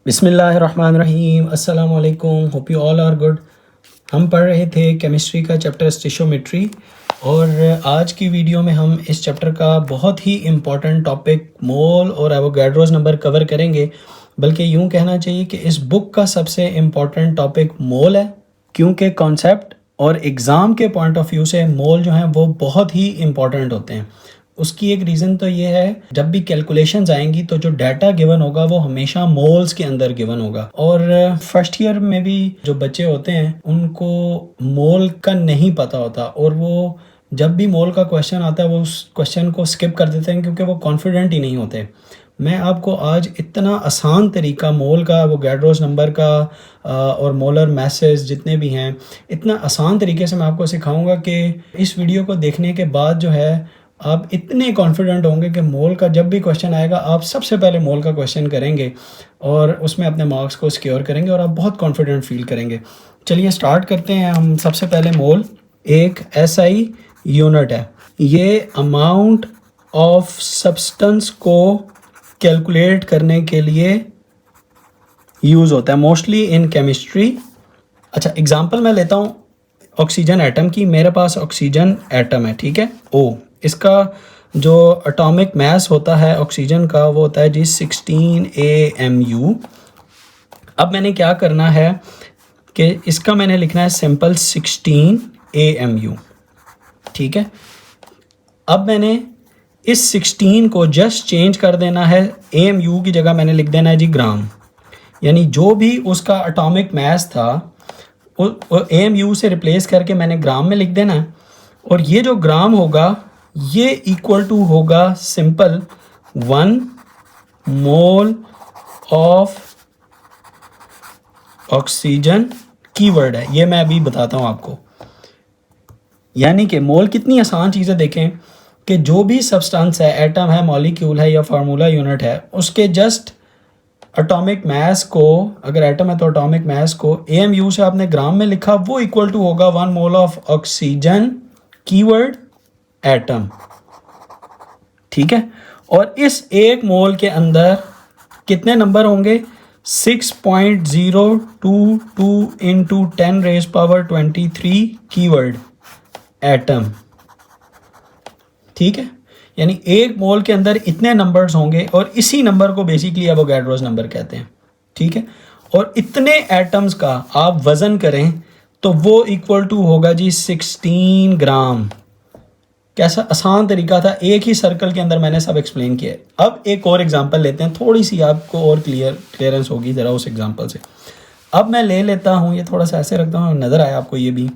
बिस्मिल्लाहिर्रहमानिर्रहीम, अस्सलाम वालेकुम, hope you all are good. हम पढ़ रहे थे केमिस्ट्री का चैप्टर स्टिशोमेट्री और आज की वीडियो में हम इस चैप्टर का बहुत ही इम्पॉर्टेंट टॉपिक मोल और एवोगाड्रोस नंबर कवर करेंगे। बल्कि यूँ कहना चाहिए कि इस बुक का सबसे इम्पॉर्टेंट टॉपिक मोल है, क्योंकि कॉन्सेप्ट और एग्ज़ाम के पॉइंट ऑफ व्यू से मोल जो हैं वो बहुत ही इम्पॉर्टेंट होते हैं। उसकी एक रीज़न तो ये है, जब भी कैलकुलेशंस आएंगी तो जो डाटा गिवन होगा वो हमेशा मोल्स के अंदर गिवन होगा। और फर्स्ट ईयर में भी जो बच्चे होते हैं उनको मोल का नहीं पता होता और वो जब भी मोल का क्वेश्चन आता है वो उस क्वेश्चन को स्किप कर देते हैं क्योंकि वो कॉन्फिडेंट ही नहीं होते। मैं आपको आज इतना आसान तरीका मोल का, एवोगाड्रोस नंबर का और मोलर मैसेज जितने भी हैं, इतना आसान तरीके से मैं आपको सिखाऊंगा कि इस वीडियो को देखने के बाद जो है आप इतने कॉन्फिडेंट होंगे कि मोल का जब भी क्वेश्चन आएगा आप सबसे पहले मोल का क्वेश्चन करेंगे और उसमें अपने मार्क्स को सिक्योर करेंगे और आप बहुत कॉन्फिडेंट फील करेंगे। चलिए स्टार्ट करते हैं। हम सबसे पहले मोल एक SI यूनिट है। ये अमाउंट ऑफ सब्सटेंस को कैलकुलेट करने के लिए यूज़ होता है मोस्टली इन केमिस्ट्री। अच्छा, एग्जांपल मैं लेता हूँ ऑक्सीजन एटम की। मेरे पास ऑक्सीजन एटम है, ठीक है, O। इसका जो एटॉमिक मास होता है ऑक्सीजन का वो होता है जी 16 AMU। अब मैंने क्या करना है कि इसका मैंने लिखना है सिंपल 16 AMU, ठीक है। अब मैंने इस 16 को जस्ट चेंज कर देना है, AMU की जगह मैंने लिख देना है जी ग्राम। यानी जो भी उसका एटॉमिक मास था AMU से रिप्लेस करके मैंने ग्राम में लिख देना है। और ये जो ग्राम होगा ये इक्वल टू होगा simple 1 mole of oxygen. Keyword है ये, मैं अभी बताता हूँ आपको। यानी कि मोल कितनी आसान चीज़ें देखें कि जो भी सब्सटेंस है, एटम है, मॉलिक्यूल है या फार्मूला यूनिट है, उसके जस्ट एटॉमिक मास को, अगर एटम है तो एटॉमिक मास को AMU से आपने ग्राम में लिखा, वो इक्वल टू होगा 1 mole of oxygen, keyword atom, ठीक है। और इस एक मोल के अंदर कितने नंबर होंगे? 6.022 इंटू 10⁻23 कीवर्ड एटम, ठीक है। यानी एक मोल के अंदर इतने नंबर्स होंगे और इसी नंबर को बेसिकली एवोगाड्रोस नंबर कहते हैं, ठीक है। और इतने एटम्स का आप वज़न करें तो वो इक्वल टू होगा जी 16 ग्राम। कैसा आसान तरीका था, एक ही सर्कल के अंदर मैंने सब एक्सप्लेन किया है। अब एक और एग्जांपल लेते हैं, थोड़ी सी आपको और क्लियरेंस होगी ज़रा उस एग्जांपल से। अब मैं ले लेता हूँ, ये थोड़ा सा ऐसे रखता हूँ, नज़र आया आपको ये भी।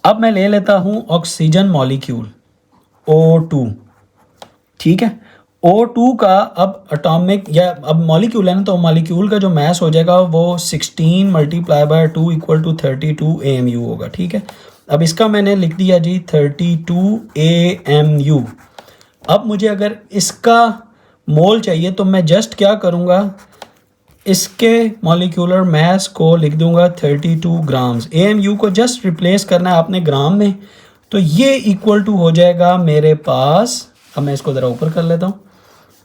अब मैं ले लेता हूँ ऑक्सीजन मॉलिक्यूल O2, ठीक है। O2 का अब एटॉमिक या अब मॉलिक्यूल है ना, तो मॉलिक्यूल का जो मास हो जाएगा वो 16 multiply by 2 equal to 32 AMU होगा, ठीक है। अब इसका मैंने लिख दिया जी 32 AMU। अब मुझे अगर इसका मोल चाहिए तो मैं जस्ट क्या करूँगा, इसके मॉलिक्यूलर मास को लिख दूंगा 32 ग्राम्स। AMU को जस्ट रिप्लेस करना है आपने ग्राम में, तो ये इक्वल टू हो जाएगा मेरे पास, अब मैं इसको ज़रा ऊपर कर लेता हूँ,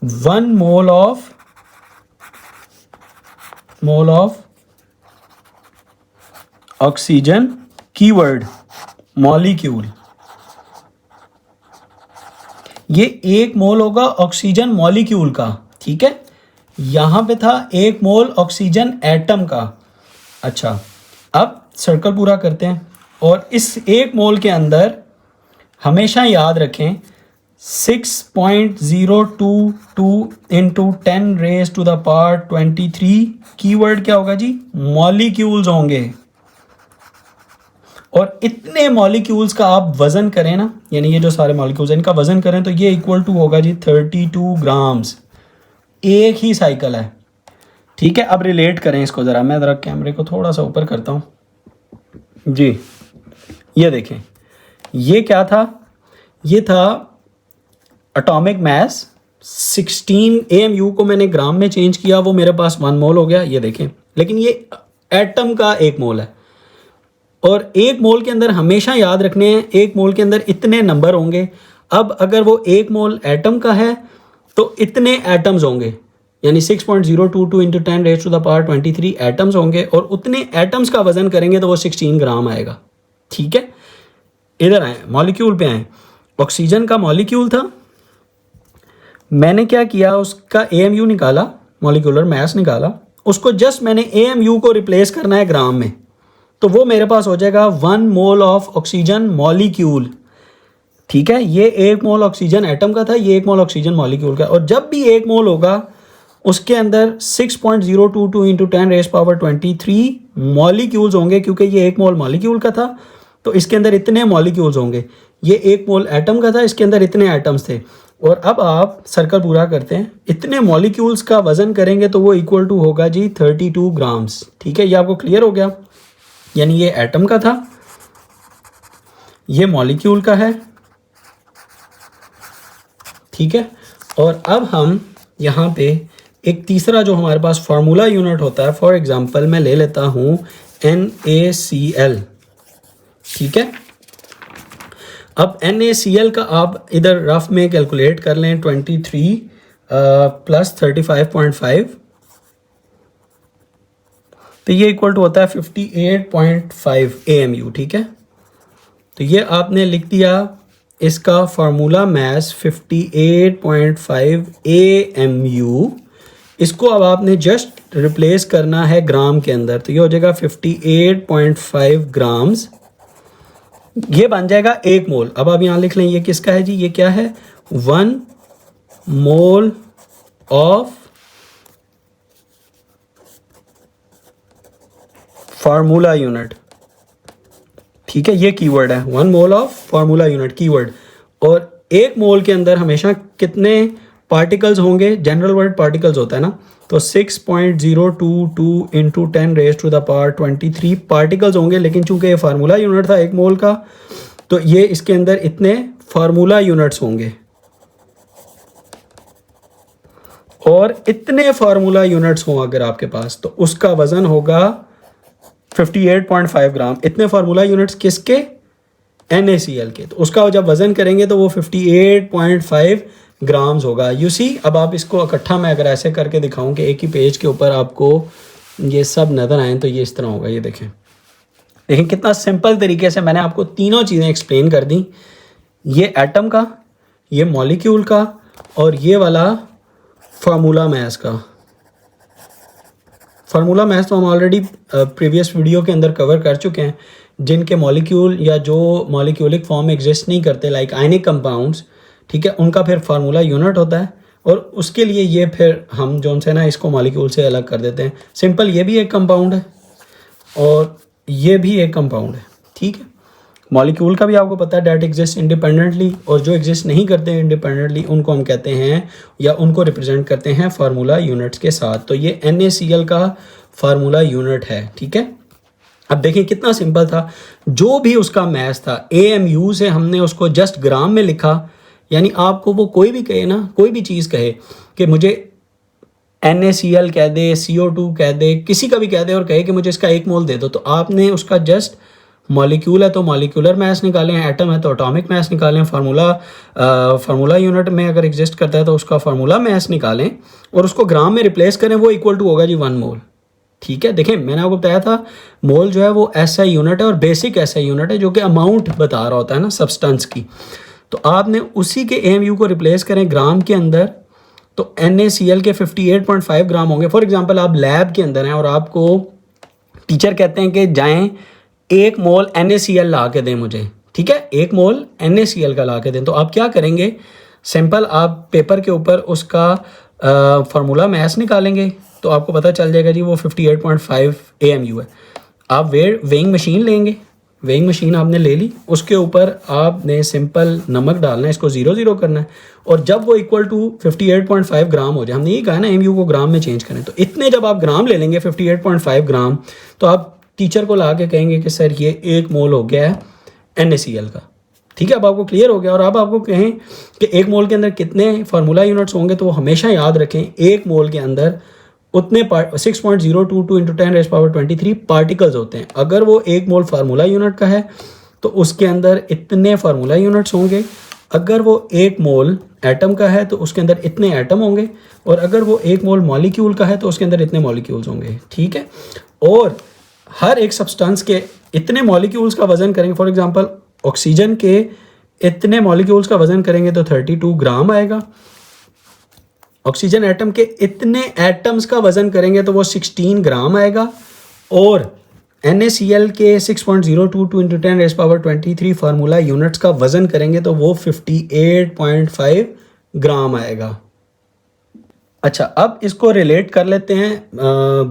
1 mole of oxygen, keyword molecule. ये 1 मोल होगा ऑक्सीजन मॉलिक्यूल का, ठीक है। यहां पे था 1 मोल ऑक्सीजन एटम का। अच्छा, अब सर्कल पूरा करते हैं और इस 1 मोल के अंदर हमेशा याद रखें 6.022 इंटू 10⁻23 कीवर्ड क्या होगा जी? मॉलिक्यूल्स होंगे। और इतने मॉलिक्यूल्स का आप वजन करें ना, यानी ये जो सारे मॉलिक्यूल्स हैं इनका वजन करें तो ये इक्वल टू होगा जी 32 ग्राम्स। एक ही साइकिल है, ठीक है। अब रिलेट करें इसको ज़रा, मैं ज़रा कैमरे को थोड़ा सा ऊपर करता हूँ जी। ये देखें, ये क्या था? ये था एटॉमिक मास 16 AMU को मैंने ग्राम में चेंज किया, वो मेरे पास 1 मोल हो गया, ये देखें। लेकिन ये एटम का 1 मोल है और 1 मोल के अंदर हमेशा याद रखने हैं 1 मोल के अंदर इतने नंबर होंगे। अब अगर वो 1 मोल एटम का है तो इतने एटम्स होंगे, यानी 6.022 into 10 raise to the power 23 atoms होंगे और उतने एटम्स का वजन करेंगे तो वो 16 ग्राम आएगा। ठीक है, इधर आए, मॉलिक्यूल पे आए। ऑक्सीजन का मॉलिक्यूल था, मैंने क्या किया, उसका AMU निकाला, मॉलिक्यूलर मास निकाला, उसको जस्ट मैंने AMU को रिप्लेस करना है ग्राम में, तो वो मेरे पास हो जाएगा 1 मोल ऑफ ऑक्सीजन मॉलिक्यूल। ठीक है, ये 1 मोल ऑक्सीजन एटम का था, ये 1 मोल ऑक्सीजन मॉलिक्यूल का। और जब भी 1 मोल होगा उसके अंदर 6.022 इंटू 10 रेज पावर 23 मॉलिक्यूल्स होंगे, क्योंकि ये 1 मोल मॉलिक्यूल का था तो इसके अंदर इतने मॉलिक्यूल्स होंगे। ये 1 मोल एटम का था, इसके अंदर इतने एटम्स थे। और अब आप सर्कल पूरा करते हैं, इतने मॉलिक्यूल्स का वजन करेंगे तो वो इक्वल टू होगा जी 32 ग्राम्स। ठीक है, ये आपको क्लियर हो गया। यानी ये एटम का था, ये मॉलिक्यूल का है। ठीक है, और अब हम यहाँ पे एक तीसरा जो हमारे पास फार्मूला यूनिट होता है, फॉर एग्जांपल मैं ले लेता हूँ NaCl। ठीक है, अब NaCl का आप इधर रफ में कैलकुलेट कर लें, 23 प्लस 35.5, तो ये इक्वल टू होता है 58.5 AMU। ठीक है, तो ये आपने लिख दिया, इसका फार्मूला मास 58.5 AMU। इसको अब आपने जस्ट रिप्लेस करना है ग्राम के अंदर, तो ये हो जाएगा 58.5 ग्राम्स। ये बन जाएगा 1 मोल। अब आप यहाँ लिख लें, ये किसका है जी, ये क्या है, 1 मोल ऑफ फार्मूला यूनिट। ठीक है, ये कीवर्ड है, 1 mole of formula unit keyword. और 1 मोल के अंदर हमेशा कितने पार्टिकल्स होंगे, जनरल वर्ड पार्टिकल्स होता है ना, तो 6.022 into 10 raise to the power 23 particles होंगे। लेकिन चूंकि ये फार्मूला यूनिट था 1 मोल का, तो ये इसके अंदर इतने फार्मूला यूनिट्स होंगे। और इतने फार्मूला यूनिट्स हों अगर आपके पास, तो उसका वजन होगा 58.5 ग्राम। इतने फार्मूला यूनिट्स किसके, NaCl के, तो उसका जब वजन करेंगे तो वो 58.5 ग्राम्स होगा। यू सी, अब आप इसको इकट्ठा मैं अगर ऐसे करके दिखाऊं कि एक ही पेज के ऊपर आपको ये सब नज़र आए, तो ये इस तरह होगा। ये देखें कितना सिंपल तरीके से मैंने आपको तीनों चीज़ें एक्सप्लेन कर दी। ये एटम का, ये मॉलिक्यूल का, और ये वाला फार्मूला मास का। फार्मूला मास तो हम ऑलरेडी प्रीवियस वीडियो के अंदर कवर कर चुके हैं, जिनके मॉलिक्यूल या जो मॉलिक्यूलिक फॉर्म में एग्जिस्ट नहीं करते, लाइक आयनिक कंपाउंड्स। ठीक है, उनका फिर फार्मूला यूनिट होता है, और उसके लिए ये फिर हम जो से ना इसको मॉलिक्यूल से अलग कर देते हैं। सिंपल, ये भी एक कंपाउंड है और ये भी एक कंपाउंड है। ठीक है, मॉलिक्यूल का भी आपको पता है डैट एग्जिस्ट इंडिपेंडेंटली, और जो एग्जिस्ट नहीं करते हैं इंडिपेंडेंटली उनको हम कहते हैं या उनको रिप्रेजेंट करते हैं फार्मूला यूनिट्स के साथ। तो ये NaCl का फार्मूला यूनिट है। ठीक है, अब देखिए कितना सिंपल था, जो भी उसका मास था AMU से हमने उसको जस्ट ग्राम में लिखा। यानी आपको वो कोई भी कहे ना, कोई भी चीज़ कहे कि मुझे NaCl कह दे, CO2 कह दे, किसी का भी कह दे और कहे कि मुझे इसका 1 मोल दे दो, तो आपने उसका जस्ट मॉलिक्यूल है तो मॉलिक्यूलर मास निकालें, एटम है तो एटॉमिक मास निकालें, फार्मूला यूनिट में अगर एग्जिस्ट करता है तो उसका फार्मूला मास निकालें और उसको ग्राम में रिप्लेस करें, वो इक्वल टू होगा जी 1 मोल। ठीक है, देखें मैंने आपको बताया था मोल जो है वो SI यूनिट है और बेसिक SI यूनिट है, जो कि अमाउंट बता रहा होता है ना सब्सटेंस की। तो आपने उसी के AMU को रिप्लेस करें ग्राम के अंदर, तो NaCl के 58.5 ग्राम होंगे। फॉर एग्जांपल आप लैब के अंदर हैं और आपको टीचर कहते हैं कि जाएं 1 मोल NaCl ला के दें मुझे। ठीक है, 1 मोल NaCl का ला के दें, तो आप क्या करेंगे, सिंपल आप पेपर के ऊपर उसका फार्मूला मास निकालेंगे तो आपको पता चल जाएगा जी वो 58.5 AMU है। आप वेइंग मशीन लेंगे, वेइंग मशीन आपने ले ली, उसके ऊपर आपने सिंपल नमक डालना है, इसको 0 करना है, और जब वो इक्वल टू 58.5 ग्राम हो जाए, हमने ये कहा ना AMU को ग्राम में चेंज करें, तो इतने जब आप ग्राम ले लेंगे 58.5 ग्राम, तो आप टीचर को ला के कहेंगे कि सर ये 1 मोल हो गया है NaCl का। ठीक है, अब आपको क्लियर हो गया। और अब आपको कहें कि 1 मोल के अंदर कितने फार्मूला यूनिट्स होंगे, तो हमेशा याद रखें 1 मोल के अंदर उतने 6.022 इंटू 10 रेज पावर 23 पार्टिकल्स होते हैं। अगर वो 1 मोल फार्मूला यूनिट का है तो उसके अंदर इतने फार्मूला यूनिट्स होंगे अगर वो 1 मोल एटम का है तो उसके अंदर इतने एटम होंगे, और अगर वो 1 मोल मॉलिक्यूल का है तो उसके अंदर इतने मॉलिक्यूल्स होंगे, ठीक है। और हर एक सब्सटेंस के इतने मॉलिक्यूल्स का वजन करेंगे, फॉर एग्जांपल ऑक्सीजन के इतने मॉलिक्यूल्स का वजन करेंगे तो 32 ग्राम आएगा। ऑक्सीजन एटम के इतने एटम्स का वजन करेंगे तो वो 16 ग्राम आएगा। और NaCl के 6.022 इंटू 10⁻23 फार्मूला यूनिट्स का वजन करेंगे तो वो 58.5 ग्राम आएगा। अच्छा, अब इसको रिलेट कर लेते हैं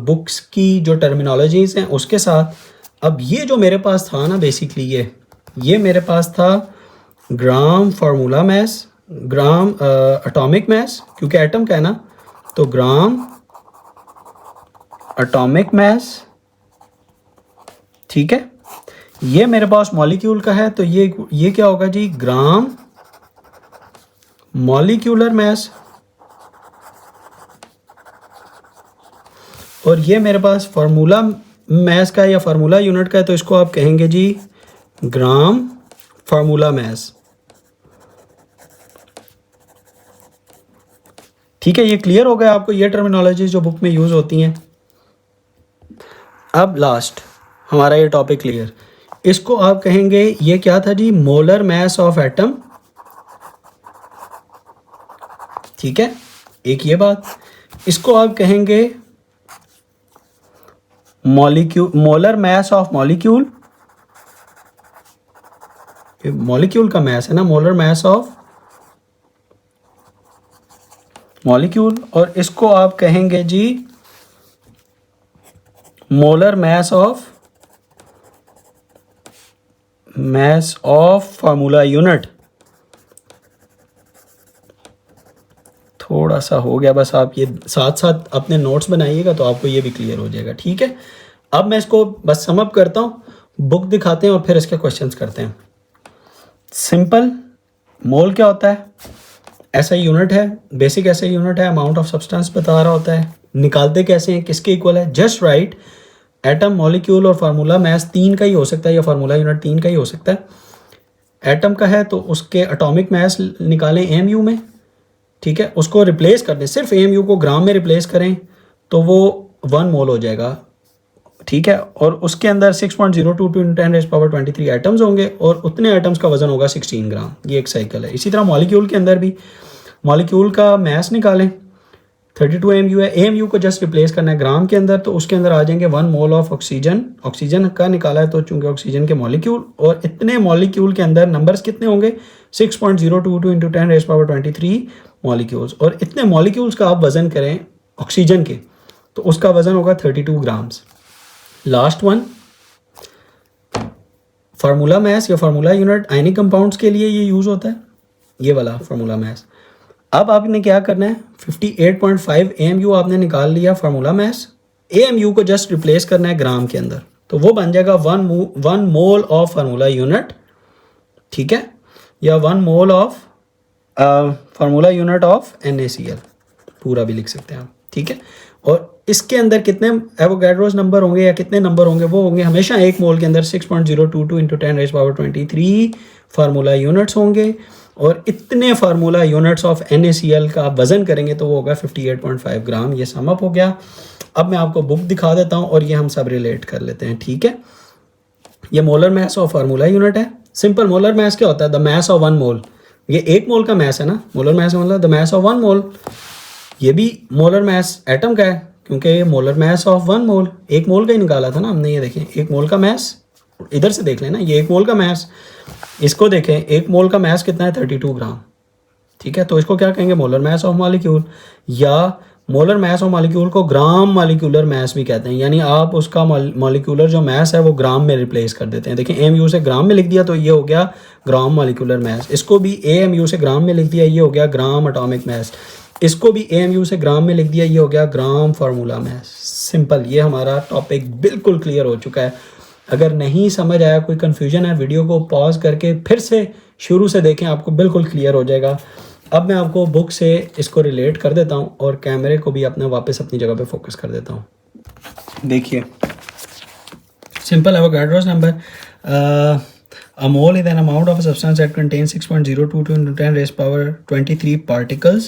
बुक्स की जो टर्मिनोलॉजीज हैं उसके साथ। अब ये जो मेरे पास था ना, बेसिकली ये मेरे पास था gram formula mass, gram atomic mass, क्योंकि एटम का है ना, तो ग्राम एटॉमिक मैस, ठीक है। ये मेरे पास मॉलिक्यूल का है, तो ये क्या होगा जी, ग्राम मॉलिक्यूलर मैस। और ये मेरे पास फार्मूला मैस का या फार्मूला यूनिट का है, तो इसको आप कहेंगे जी ग्राम फार्मूला मैस, ठीक है। ये क्लियर हो गया आपको, ये टर्मिनोलॉजी जो बुक में यूज होती हैं। अब लास्ट हमारा ये टॉपिक क्लियर, इसको आप कहेंगे, ये क्या था जी, मोलर मैस ऑफ एटम, ठीक है, एक ये बात। इसको आप कहेंगे molecule, molar mass of molecule, molecule का मैस है ना, मोलर मैस ऑफ मॉलिक्यूल। और इसको आप कहेंगे जी molar mass of formula unit. थोड़ा सा हो गया, बस आप ये साथ साथ अपने नोट्स बनाइएगा तो आपको ये भी क्लियर हो जाएगा, ठीक है। अब मैं इसको बस सम अप करता हूँ, बुक दिखाते हैं और फिर इसके क्वेश्चंस करते हैं। सिंपल, मोल क्या होता है, ऐसा यूनिट है, बेसिक ऐसा यूनिट है, अमाउंट ऑफ सब्सटेंस बता रहा होता है। निकालते कैसे हैं, किसके इक्वल है, जस्ट राइट, एटम, मॉलिक्यूल और फार्मूला मैस 3 का ही हो सकता है, या फार्मूला यूनिट 3 का ही हो सकता है। एटम का है तो उसके एटॉमिक मैस निकालें AMU में, ठीक है, उसको रिप्लेस कर दें, सिर्फ AMU को ग्राम में रिप्लेस करें तो वो 1 मोल हो जाएगा, ठीक है। और उसके अंदर 6.022 × 10⁻23 एटम्स होंगे और उतने एटम्स का वजन होगा 16 ग्राम। ये एक साइकिल है। इसी तरह मॉलिक्यूल के अंदर भी, मॉलिक्यूल का मैस निकालें, 32 AMU है, AMU को जस्ट रिप्लेस करना है ग्राम के अंदर, तो उसके अंदर आ जाएंगे 1 मोल ऑफ ऑक्सीजन। ऑक्सीजन का निकाला है तो चूंकि ऑक्सीजन के मॉलिक्यूल, और इतने मॉलिक्यूल के अंदर नंबर्स कितने होंगे, 6.022 × 10⁻23 मॉलिक्यूल्स। और इतने मॉलिक्यूल्स का आप वजन करें ऑक्सीजन के, तो उसका वजन होगा 32 grams. Last one, formula mass या फार्मूला यूनिट आयनिक कंपाउंड्स के लिए ये यूज होता है, ये वाला फार्मूला मैस। अब आपने क्या करना है, 58.5 AMU आपने निकाल लिया फार्मूला मैस, AMU को जस्ट रिप्लेस करना है ग्राम के अंदर, तो वो बन जाएगा 1 मोल ऑफ फार्मूला यूनिट, ठीक है, या 1 mole of formula unit of NaCl, पूरा भी लिख सकते हैं आप, ठीक है। और इसके अंदर कितने एवोगाड्रोस नंबर होंगे या कितने नंबर होंगे, वो होंगे हमेशा 1 मोल के अंदर 6.022 × 10⁻23 फार्मूला यूनिट्स होंगे। और इतने फार्मूला यूनिट्स ऑफ NaCl का वजन करेंगे तो वो होगा 58.5 ग्राम। ये सम अप हो गया। अब मैं आपको बुक दिखा देता हूँ और ये हम सब रिलेट कर लेते हैं, ठीक है। ये molar mass of formula unit है। सिंपल, मोलर मैस क्या होता है, द मैस ऑफ 1 मोल। ये 1 मोल का मैस है ना, मोलर मैस मतलब द मैस ऑफ 1 मोल। ये भी मोलर मैस एटम का है, क्योंकि ये मोलर मैस ऑफ 1 मोल, 1 मोल का ही निकाला था ना हमने। ये देखें, 1 मोल का मैस, इधर से देख लेना, ये 1 मोल का मैस। इसको देखें, 1 मोल का मैस कितना है, 32 ग्राम, ठीक है। तो इसको क्या कहेंगे, मोलर मैस ऑफ मॉलिक्यूल, या मोलर मैस ऑफ मॉलिक्यूल को ग्राम मॉलिक्यूलर मैस भी कहते हैं। यानी आप उसका मॉलिक्यूलर जो मैस है वो ग्राम में रिप्लेस कर देते हैं। देखें, AMU से ग्राम में लिख दिया तो ये हो गया ग्राम मॉलिक्यूलर मैस। इसको भी AMU से ग्राम में लिख दिया, ये हो गया ग्राम एटॉमिक मैस। इसको भी AMU से ग्राम में लिख दिया, ये हो गया ग्राम फार्मूला मैस। सिंपल, ये हमारा टॉपिक बिल्कुल क्लियर हो चुका है। अगर नहीं समझ आया, कोई कन्फ्यूजन है, वीडियो को पॉज करके फिर से शुरू से देखें, आपको बिल्कुल क्लियर हो जाएगा। अब मैं आपको बुक से इसको रिलेट कर देता हूँ और कैमरे को भी अपना वापस अपनी जगह पे फोकस कर देता हूँ। देखिए, simple Avogadro's number, A mole is an amount of a substance that contains 6.022 into 10 raised power 23 particles.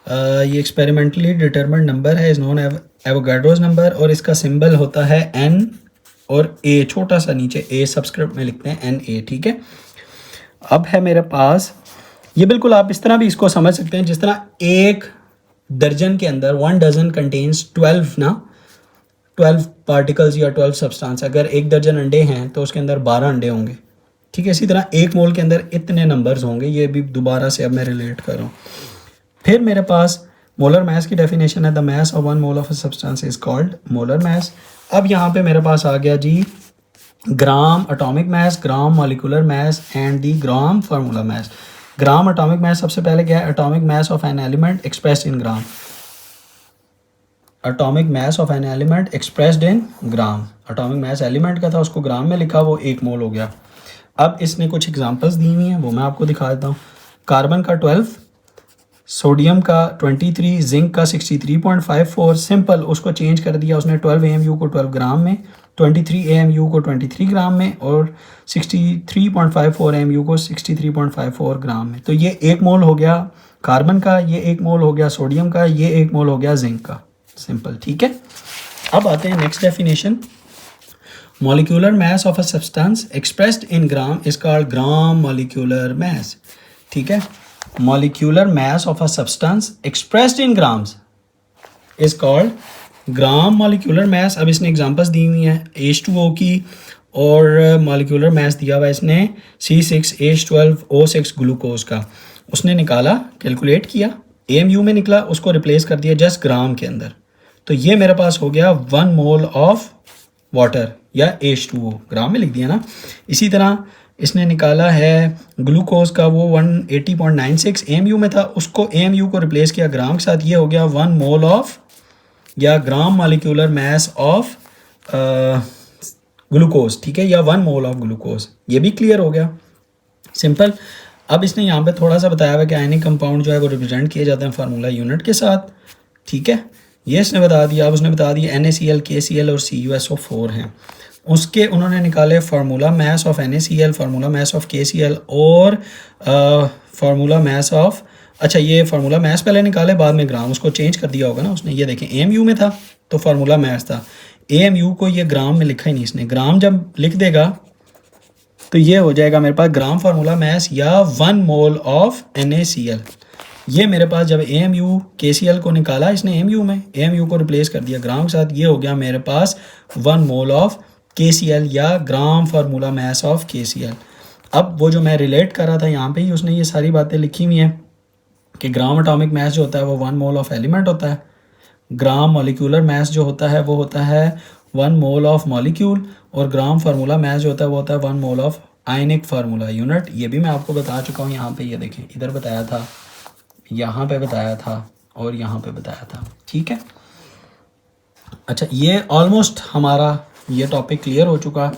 ये एक्सपेरिमेंटली डिटरमिन्ड नंबर है, इज नोन एवोगाड्रोस नंबर, और इसका सिंबल होता है N और A, छोटा सा नीचे A सबस्क्रिप्ट में लिखते हैं NA, ठीक है। अब है मेरे पास ये, बिल्कुल आप इस तरह भी इसको समझ सकते हैं जिस तरह एक दर्जन के अंदर 1 डजन कंटेन्स 12 ना 12 पार्टिकल्स या 12 सब्सटेंस। अगर एक दर्जन अंडे हैं तो उसके अंदर 12 अंडे होंगे, ठीक है। इसी तरह एक मोल के अंदर इतने नंबर्स होंगे। ये भी दोबारा से अब मैं रिलेट कर रहा हूँ। फिर मेरे पास मोलर मास की डेफिनेशन है, the mass of 1 mole of a substance is called molar mass. अब यहाँ पे मेरे पास आ गया जी gram atomic mass, gram molecular mass and the gram formula mass. Gram atomic mass सबसे पहले क्या है, atomic mass of an element expressed in gram. Atomic mass of an element expressed in gram. Atomic mass element का था, उसको ग्राम में लिखा, वो 1 मोल हो गया। अब इसने कुछ एग्जांपल्स दी हुई हैं, वो मैं आपको दिखा देता हूँ। कार्बन का 12, सोडियम का 23, जिंक का 63.54। सिंपल उसको चेंज कर दिया उसने, 12 AMU को 12 ग्राम में, 23 AMU को 23 ग्राम में, और 63.54 AMU को 63.54 ग्राम में। तो ये 1 मोल हो गया कार्बन का, ये 1 मोल हो गया सोडियम का, ये 1 मोल हो गया जिंक का। सिंपल, ठीक है। अब आते हैं next definition. Molecular mass of a substance expressed in gram is called gram molecular मास, ठीक है। Molecular mass of a substance expressed in grams is called gram molecular मास। अब इसने एग्जांपल्स दी हुई हैं H2O की, और मॉलिक्यूलर मास दिया हुआ है इसने C6H12O6 ग्लूकोज का। उसने निकाला, कैलकुलेट किया, AMU में निकला, उसको रिप्लेस कर दिया जस्ट ग्राम के अंदर। तो ये मेरे पास हो गया 1 मोल ऑफ वाटर या H2O, ग्राम में लिख दिया ना। इसी तरह इसने निकाला है ग्लूकोज का, वो 180.96 AMU में था, उसको AMU को रिप्लेस किया ग्राम के साथ, ये हो गया 1 मोल ऑफ या ग्राम मॉलिक्यूलर मास ऑफ ग्लूकोज, ठीक है, या 1 मोल ऑफ ग्लूकोज। ये भी क्लियर हो गया, सिंपल। अब इसने यहाँ पे थोड़ा सा बताया हुआ कि आयनिक कंपाउंड जो है वो रिप्रेजेंट किए जाते हैं फार्मूला यूनिट के साथ, ठीक है, ये इसने बता दिया। अब उसने बता दिया NaCl, KCl और CuSO4 हैं। उसके उन्होंने निकाले formula mass of NaCl, formula mass of KCl और फार्मूला मास ऑफ, अच्छा ये फार्मूला मास पहले निकाले, बाद में ग्राम, उसको चेंज कर दिया होगा ना उसने। ये देखें AMU में था तो फार्मूला मास था, AMU को ये ग्राम में लिखा ही नहीं इसने। ग्राम जब लिख देगा तो ये हो जाएगा मेरे पास ग्राम फार्मूला मास या 1 मोल ऑफ NaCl। ये मेरे पास जब AMU KCl को निकाला इसने AMU में, AMU को रिप्लेस कर दिया ग्राम के साथ, ये हो गया मेरे पास 1 मोल ऑफ KCl या ग्राम फार्मूला मास ऑफ KCl। अब वो जो मैं रिलेट कर रहा था यहाँ पे ही उसने ये सारी बातें लिखी हुई हैं कि ग्राम एटॉमिक मास जो होता है वो 1 मोल ऑफ एलिमेंट होता है, ग्राम मॉलिक्यूलर मास जो होता है वो होता है 1 मोल ऑफ मॉलिक्यूल, और ग्राम फार्मूला मास जो होता है वो होता है 1 mole of ionic formula unit. ये भी मैं आपको बता चुका हूँ यहाँ पे, ये देखें इधर बताया था, यहाँ पे बताया था और यहाँ पे बताया था, ठीक है। अच्छा, ये ऑलमोस्ट हमारा ये टॉपिक क्लियर हो चुका।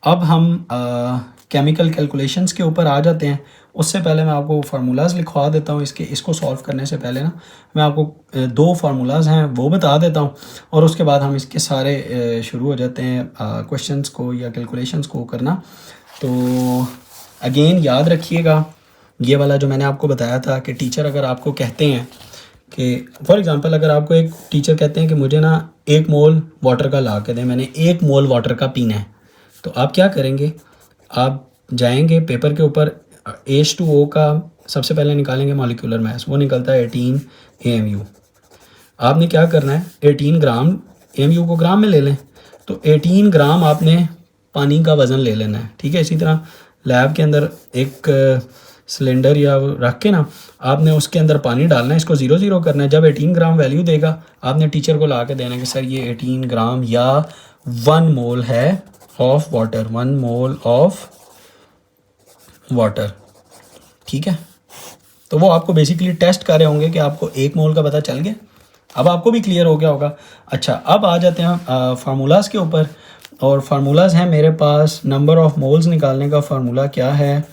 अब हम केमिकल कैलकुलेशंस के ऊपर आ जाते हैं। उससे पहले मैं आपको फार्मूलाज लिखवा देता हूँ इसको सॉल्व करने से पहले ना, मैं आपको 2 फार्मूलाज हैं वो बता देता हूँ, और उसके बाद हम इसके सारे शुरू हो जाते हैं क्वेश्चंस को या कैलकुलेशंस को करना। तो अगेन याद रखिएगा ये वाला जो मैंने आपको बताया था कि टीचर अगर आपको कहते हैं कि फॉर एग्जांपल अगर आपको एक टीचर कहते हैं कि मुझे ना 1 मोल वाटर का ला के दें, मैंने 1 मोल वाटर का पीना है, तो आप क्या करेंगे, आप जाएंगे पेपर के ऊपर H2O का सबसे पहले निकालेंगे मॉलिक्यूलर मास, वो निकलता है 18 AMU। आपने क्या करना है, 18 ग्राम, AMU को ग्राम में ले लें, तो 18 ग्राम आपने पानी का वज़न ले लेना है, ठीक है। इसी तरह लैब के अंदर एक सिलेंडर या रख के ना आपने उसके अंदर पानी डालना है, इसको 0-0 करना है। जब 18 ग्राम वैल्यू देगा आपने टीचर को ला के देना है कि सर ये 18 ग्राम या 1 मोल है of water, 1 mole of water, ठीक है। तो वो आपको बेसिकली टेस्ट कर रहे होंगे कि आपको 1 मोल का पता चल गया। अब आपको भी क्लियर हो गया होगा। अच्छा, अब आ जाते हैं फार्मूलाज के ऊपर, और फार्मूलाज हैं मेरे पास। नंबर ऑफ मोल्स निकालने का फार्मूला क्या है,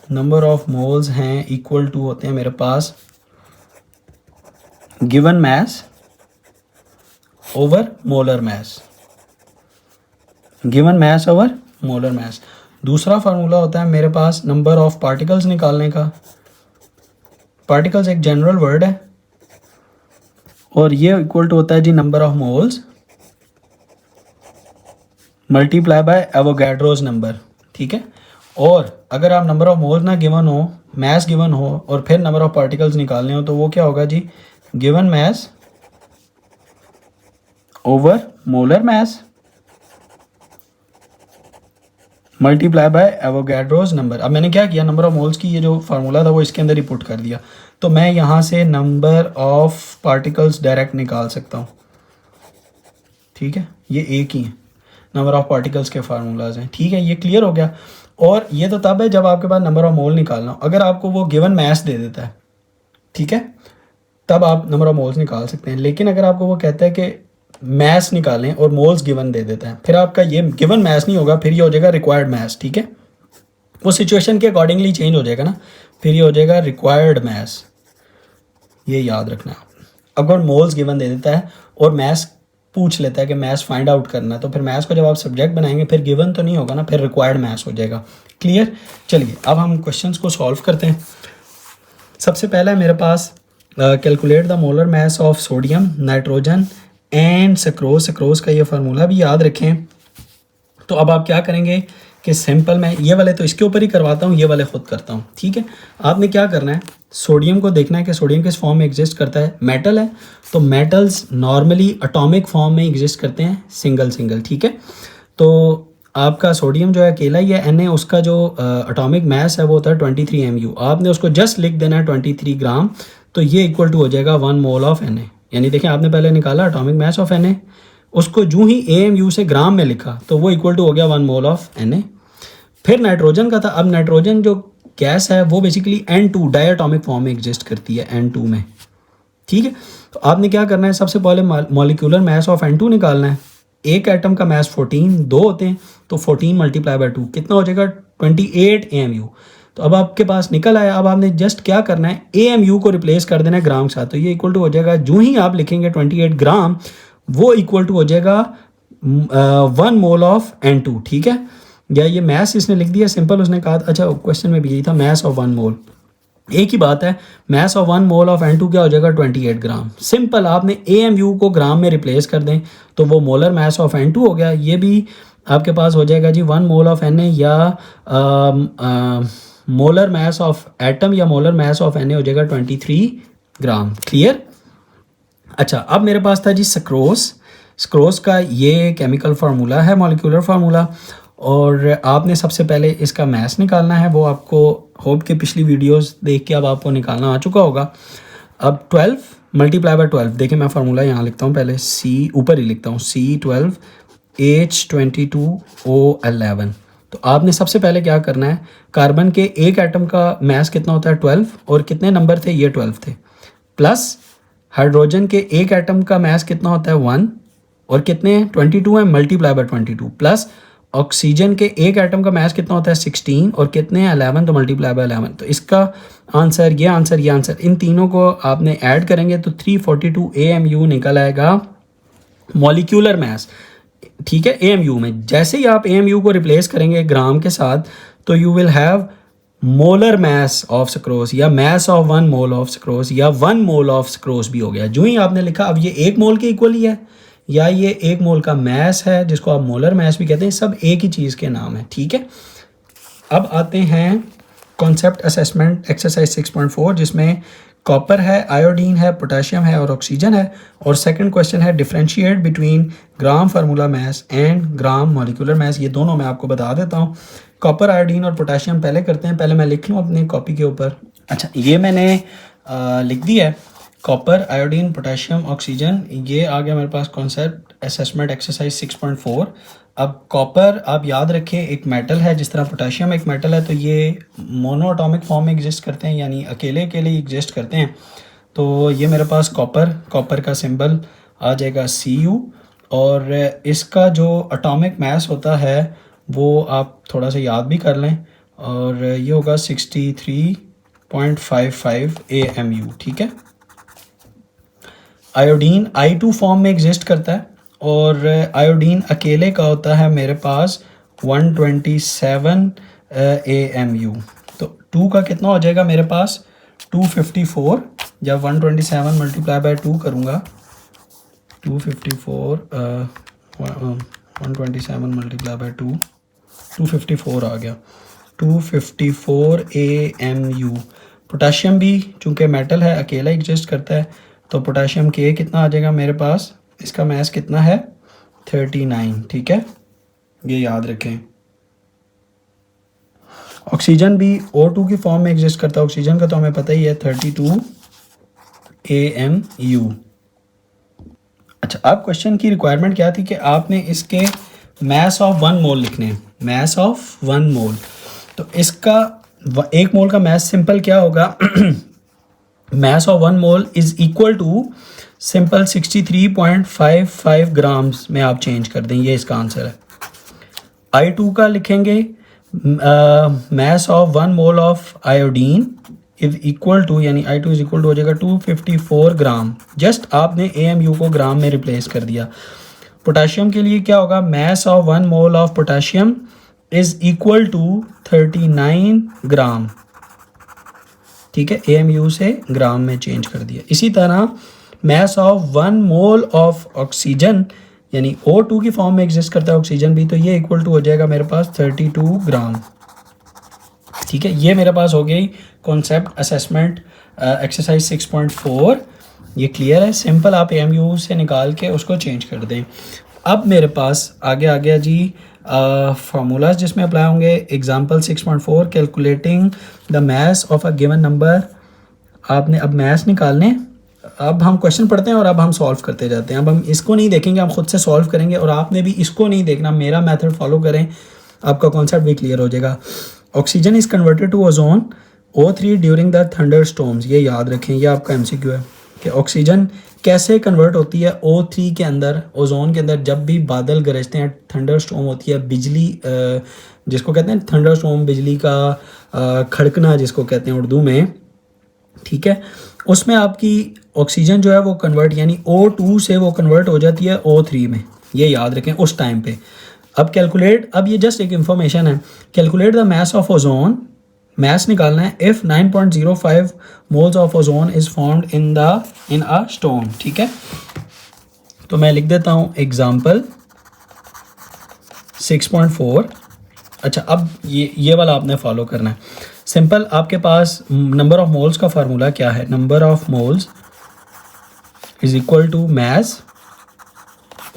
नंबर ऑफ मोल्स हैं इक्वल टू होते हैं मेरे पास given mass over molar mass, given mass over molar mass. दूसरा फार्मूला होता है मेरे पास नंबर ऑफ पार्टिकल्स निकालने का। पार्टिकल्स एक जनरल वर्ड है और ये इक्वल टू होता है जी number of moles multiply by Avogadro's number, ठीक है। और अगर आप नंबर ऑफ मोल्स ना गिवन हो, मैस गिवन हो और फिर नंबर ऑफ पार्टिकल्स निकालने हो तो वो क्या होगा जी, given mass over molar mass multiply by Avogadro's number. अब मैंने क्या किया, नंबर ऑफ मोल्स की ये जो फार्मूला था वो इसके अंदर ही पुट कर दिया, तो मैं यहाँ से नंबर ऑफ पार्टिकल्स डायरेक्ट निकाल सकता हूँ, ठीक है। ये एक ही है, नंबर ऑफ पार्टिकल्स के फार्मूलाज हैं, ठीक है। ये क्लियर हो गया। और ये तो तब है जब आपके पास नंबर ऑफ मोल निकालना हो। अगर आपको वो गिवन मैस दे देता है, ठीक है, तब आप नंबर ऑफ मोल्स निकाल सकते हैं। लेकिन अगर आपको वो कहता है कि मैस निकालें और मोल्स गिवन दे देता है, फिर आपका ये गिवन मैस नहीं होगा, फिर ये हो जाएगा रिक्वायर्ड मैस, ठीक है। वो सिचुएशन के अकॉर्डिंगली चेंज हो जाएगा ना, फिर ये हो जाएगा रिक्वायर्ड मैस, ये याद रखना। अगर मोल्स गिवन दे देता है और मैस पूछ लेता है कि मैथ्स फाइंड आउट करना है, तो फिर मैथ्स को जब आप सब्जेक्ट बनाएंगे फिर गिवन तो नहीं होगा ना, फिर रिक्वायर्ड मैथ्स हो जाएगा। क्लियर। चलिए अब हम क्वेश्चंस को सॉल्व करते हैं। सबसे पहला है मेरे पास calculate the molar mass of sodium, nitrogen and sucrose. Sucrose का ये फार्मूला भी याद रखें। तो अब आप क्या करेंगे कि सिंपल मैं ये वाले तो इसके ऊपर ही करवाता हूँ, ये वाले खुद करता हूँ, ठीक है। आपने क्या करना है, सोडियम को देखना है कि सोडियम किस फॉर्म में एग्जिस्ट करता है। मेटल है तो मेटल्स नॉर्मली एटॉमिक फॉर्म में एग्जिस्ट करते हैं, सिंगल सिंगल, ठीक है। तो आपका सोडियम जो है अकेला ही है, Na उसका जो एटॉमिक मास है वो होता है 23 mu। आपने उसको जस्ट लिख देना है 23 ग्राम, तो ये इक्वल टू हो जाएगा 1 मोल ऑफ Na। यानी देखें आपने पहले निकाला एटॉमिक मास ऑफ Na, उसको जो ही AMU से ग्राम में लिखा तो वो इक्वल टू हो गया 1 मोल ऑफ Na। फिर नाइट्रोजन का था, अब नाइट्रोजन जो गैस है वो बेसिकली N2 डायटॉमिक फॉर्म में एग्जिस्ट करती है, N2 में, ठीक है। तो आपने क्या करना है, सबसे पहले मॉलिक्यूलर मास ऑफ N2 निकालना है। एक एटम का मास 14, दो होते हैं तो 14 मल्टीप्लाई बाय 2 कितना हो जाएगा 28 AMU। तो अब आपके पास निकल आया। अब आपने जस्ट क्या करना है, AMU को रिप्लेस कर देना है ग्राम के साथ, तो ये इक्वल टू हो जाएगा, जो ही आप लिखेंगे 28 ग्राम वो इक्वल टू हो जाएगा 1 मोल ऑफ N2, ठीक है। या ये मैस इसने लिख दिया सिंपल, उसने कहा अच्छा क्वेश्चन में भी यही था, मैस ऑफ 1 मोल, एक ही बात है। Mess of 1 mole of N2 क्या हो जाएगा 28 ग्राम। सिंपल, आपने AMU को ग्राम में रिप्लेस कर दें तो वो मोलर मैस ऑफ N2 हो गया। ये भी आपके पास हो जाएगा जी 1 मोल ऑफ Na या मोलर मैस ऑफ एटम या मोलर मैस ऑफ Na हो जाएगा 23 ग्राम। क्लियर। अच्छा अब मेरे पास था जी सक्रोज। सक्रोज का ये केमिकल फार्मूला है, मॉलिक्यूलर फार्मूला, और आपने सबसे पहले इसका मैस निकालना है। वो आपको होप के पिछली वीडियोस देख के अब आपको निकालना आ चुका होगा। अब 12 मल्टीप्लाई बाय 12, देखिए मैं फार्मूला यहाँ लिखता हूँ, पहले C ऊपर ही लिखता हूँ, C12 H22O11। तो आपने सबसे पहले क्या करना है, कार्बन के एक एटम का मैस कितना होता है 12, और कितने नंबर थे, ये 12 थे, प्लस हाइड्रोजन के एक एटम का मैस कितना होता है 1, और कितने 22 है, मल्टीप्लाई बाय 22, प्लस ऑक्सीजन के एक एटम का मैस कितना होता है 16, और कितने हैं 11, तो मल्टीप्लाई बाय 11। तो इसका आंसर, ये आंसर, ये आंसर, इन तीनों को आपने ऐड करेंगे तो 342 AMU निकल आएगा मॉलिक्यूलर मैस, ठीक है, AMU में। जैसे ही आप AMU को रिप्लेस करेंगे ग्राम के साथ तो you will have molar mass of sucrose या mass of 1 mole of sucrose या 1 मोल ऑफ सक्रोज भी हो गया। जो ही आपने लिखा, अब ये 1 मोल के इक्वल ही है या ये 1 मोल का मैस है जिसको आप मोलर मैस भी कहते हैं, सब एक ही चीज़ के नाम है, ठीक है। अब आते हैं कॉन्सेप्ट असेसमेंट एक्सरसाइज 6.4, जिसमें कॉपर है, आयोडीन है, पोटेशियम है और ऑक्सीजन है। और सेकंड क्वेश्चन है differentiate between gram formula mass and gram molecular mass. ये दोनों मैं आपको बता देता हूँ। कॉपर, आयोडीन और पोटेशियम पहले करते हैं, पहले मैं लिख लूँ अपनी कॉपी के ऊपर। अच्छा ये मैंने लिख दिया है, कॉपर, आयोडीन, पोटेशियम, ऑक्सीजन, ये आ गया मेरे पास कॉन्सेप्ट असेसमेंट एक्सरसाइज 6.4। अब कॉपर आप याद रखें एक मेटल है, जिस तरह पोटेशियम एक मेटल है, तो ये मोनो एटॉमिक फॉर्म में एग्जिस्ट करते हैं, यानी अकेले अकेले एग्जिस्ट करते हैं। तो ये मेरे पास कॉपर का सिंबल आ जाएगा Cu, और इसका जो एटॉमिक मास होता है वो आप थोड़ा सा याद भी कर लें, और ये होगा 63.55 AMU, ठीक है। आयोडीन I2 फॉर्म में एग्जिस्ट करता है, और आयोडीन अकेले का होता है मेरे पास 127 AMU। तो 2 का कितना हो जाएगा मेरे पास 254। जब 127 मल्टीप्लाई बाय 2 करूँगा 254 127 मल्टीप्लाई बाय 2 254 आ गया। 254 AMU। पोटाशियम भी चूँकि मेटल है अकेला एग्जिस्ट करता है तो पोटाशियम के कितना आ जाएगा मेरे पास, इसका मास कितना है 39। ठीक है, ये याद रखें। ऑक्सीजन भी O2 की फॉर्म में एग्जिस्ट करता है, ऑक्सीजन का तो हमें पता ही है 32 AMU। अच्छा, अब क्वेश्चन की रिक्वायरमेंट क्या थी कि आपने इसके मास ऑफ 1 मोल लिखने हैं, मास ऑफ 1 मोल। तो इसका 1 मोल का मास सिंपल क्या होगा mass of 1 mole is equal to simple 63.55 grams में आप चेंज कर दें, ये इसका आंसर है। I2 का लिखेंगे mass of 1 mole of iodine is equal to, यानी I2 इज इक्वल टू हो जाएगा 254 ग्राम। जस्ट आपने AMU को ग्राम में रिप्लेस कर दिया। पोटाशियम के लिए क्या होगा, mass of 1 mole of potassium is equal to 39 gram. ठीक है, AMU से ग्राम में चेंज कर दिया। इसी तरह मास ऑफ 1 मोल ऑफ ऑक्सीजन, यानी O2 की फॉर्म में एग्जिस्ट करता है ऑक्सीजन भी, तो ये इक्वल टू हो जाएगा मेरे पास 32 ग्राम। ठीक है, ये मेरे पास हो गई कॉन्सेप्ट असेसमेंट एक्सरसाइज 6.4। ये क्लियर है, सिंपल आप AMU से निकाल के उसको चेंज कर दें। अब मेरे पास आगे आ गया जी फार्मूलाज जिसमें अप्लाई होंगे। Example 6.4 calculating the mass of a given number. आपने अब मास निकालने, अब हम क्वेश्चन पढ़ते हैं और अब हम सॉल्व करते जाते हैं। अब हम इसको नहीं देखेंगे, हम खुद से सॉल्व करेंगे और आपने भी इसको नहीं देखना, मेरा मेथड फॉलो करें, आपका कॉन्सेप्ट भी क्लियर हो जाएगा। Oxygen is converted to ozone O3 during the thunder storms. ये याद रखें, ये आपका MCQ है कि ऑक्सीजन कैसे कन्वर्ट होती है O3 के अंदर, ओजोन के अंदर। जब भी बादल गरजते हैं, थंडर स्टॉर्म होती है, बिजली जिसको कहते हैं थंडर स्टॉर्म, बिजली का खड़कना जिसको कहते हैं उर्दू में। ठीक है, उसमें आपकी ऑक्सीजन जो है वो कन्वर्ट, यानी O2 से वो कन्वर्ट हो जाती है O3 में, ये याद रखें उस टाइम पे। अब कैलकुलेट, अब ये जस्ट एक इंफॉर्मेशन है, calculate the mass of ozone, mass निकालना है if 9.05 moles of ozone is formed in a storm. ठीक है, तो मैं लिख देता हूँ एग्जाम्पल 6.4। अच्छा, अब ये वाला आपने फॉलो करना है। सिंपल, आपके पास नंबर ऑफ मोल्स का फार्मूला क्या है, number of moles is equal to mass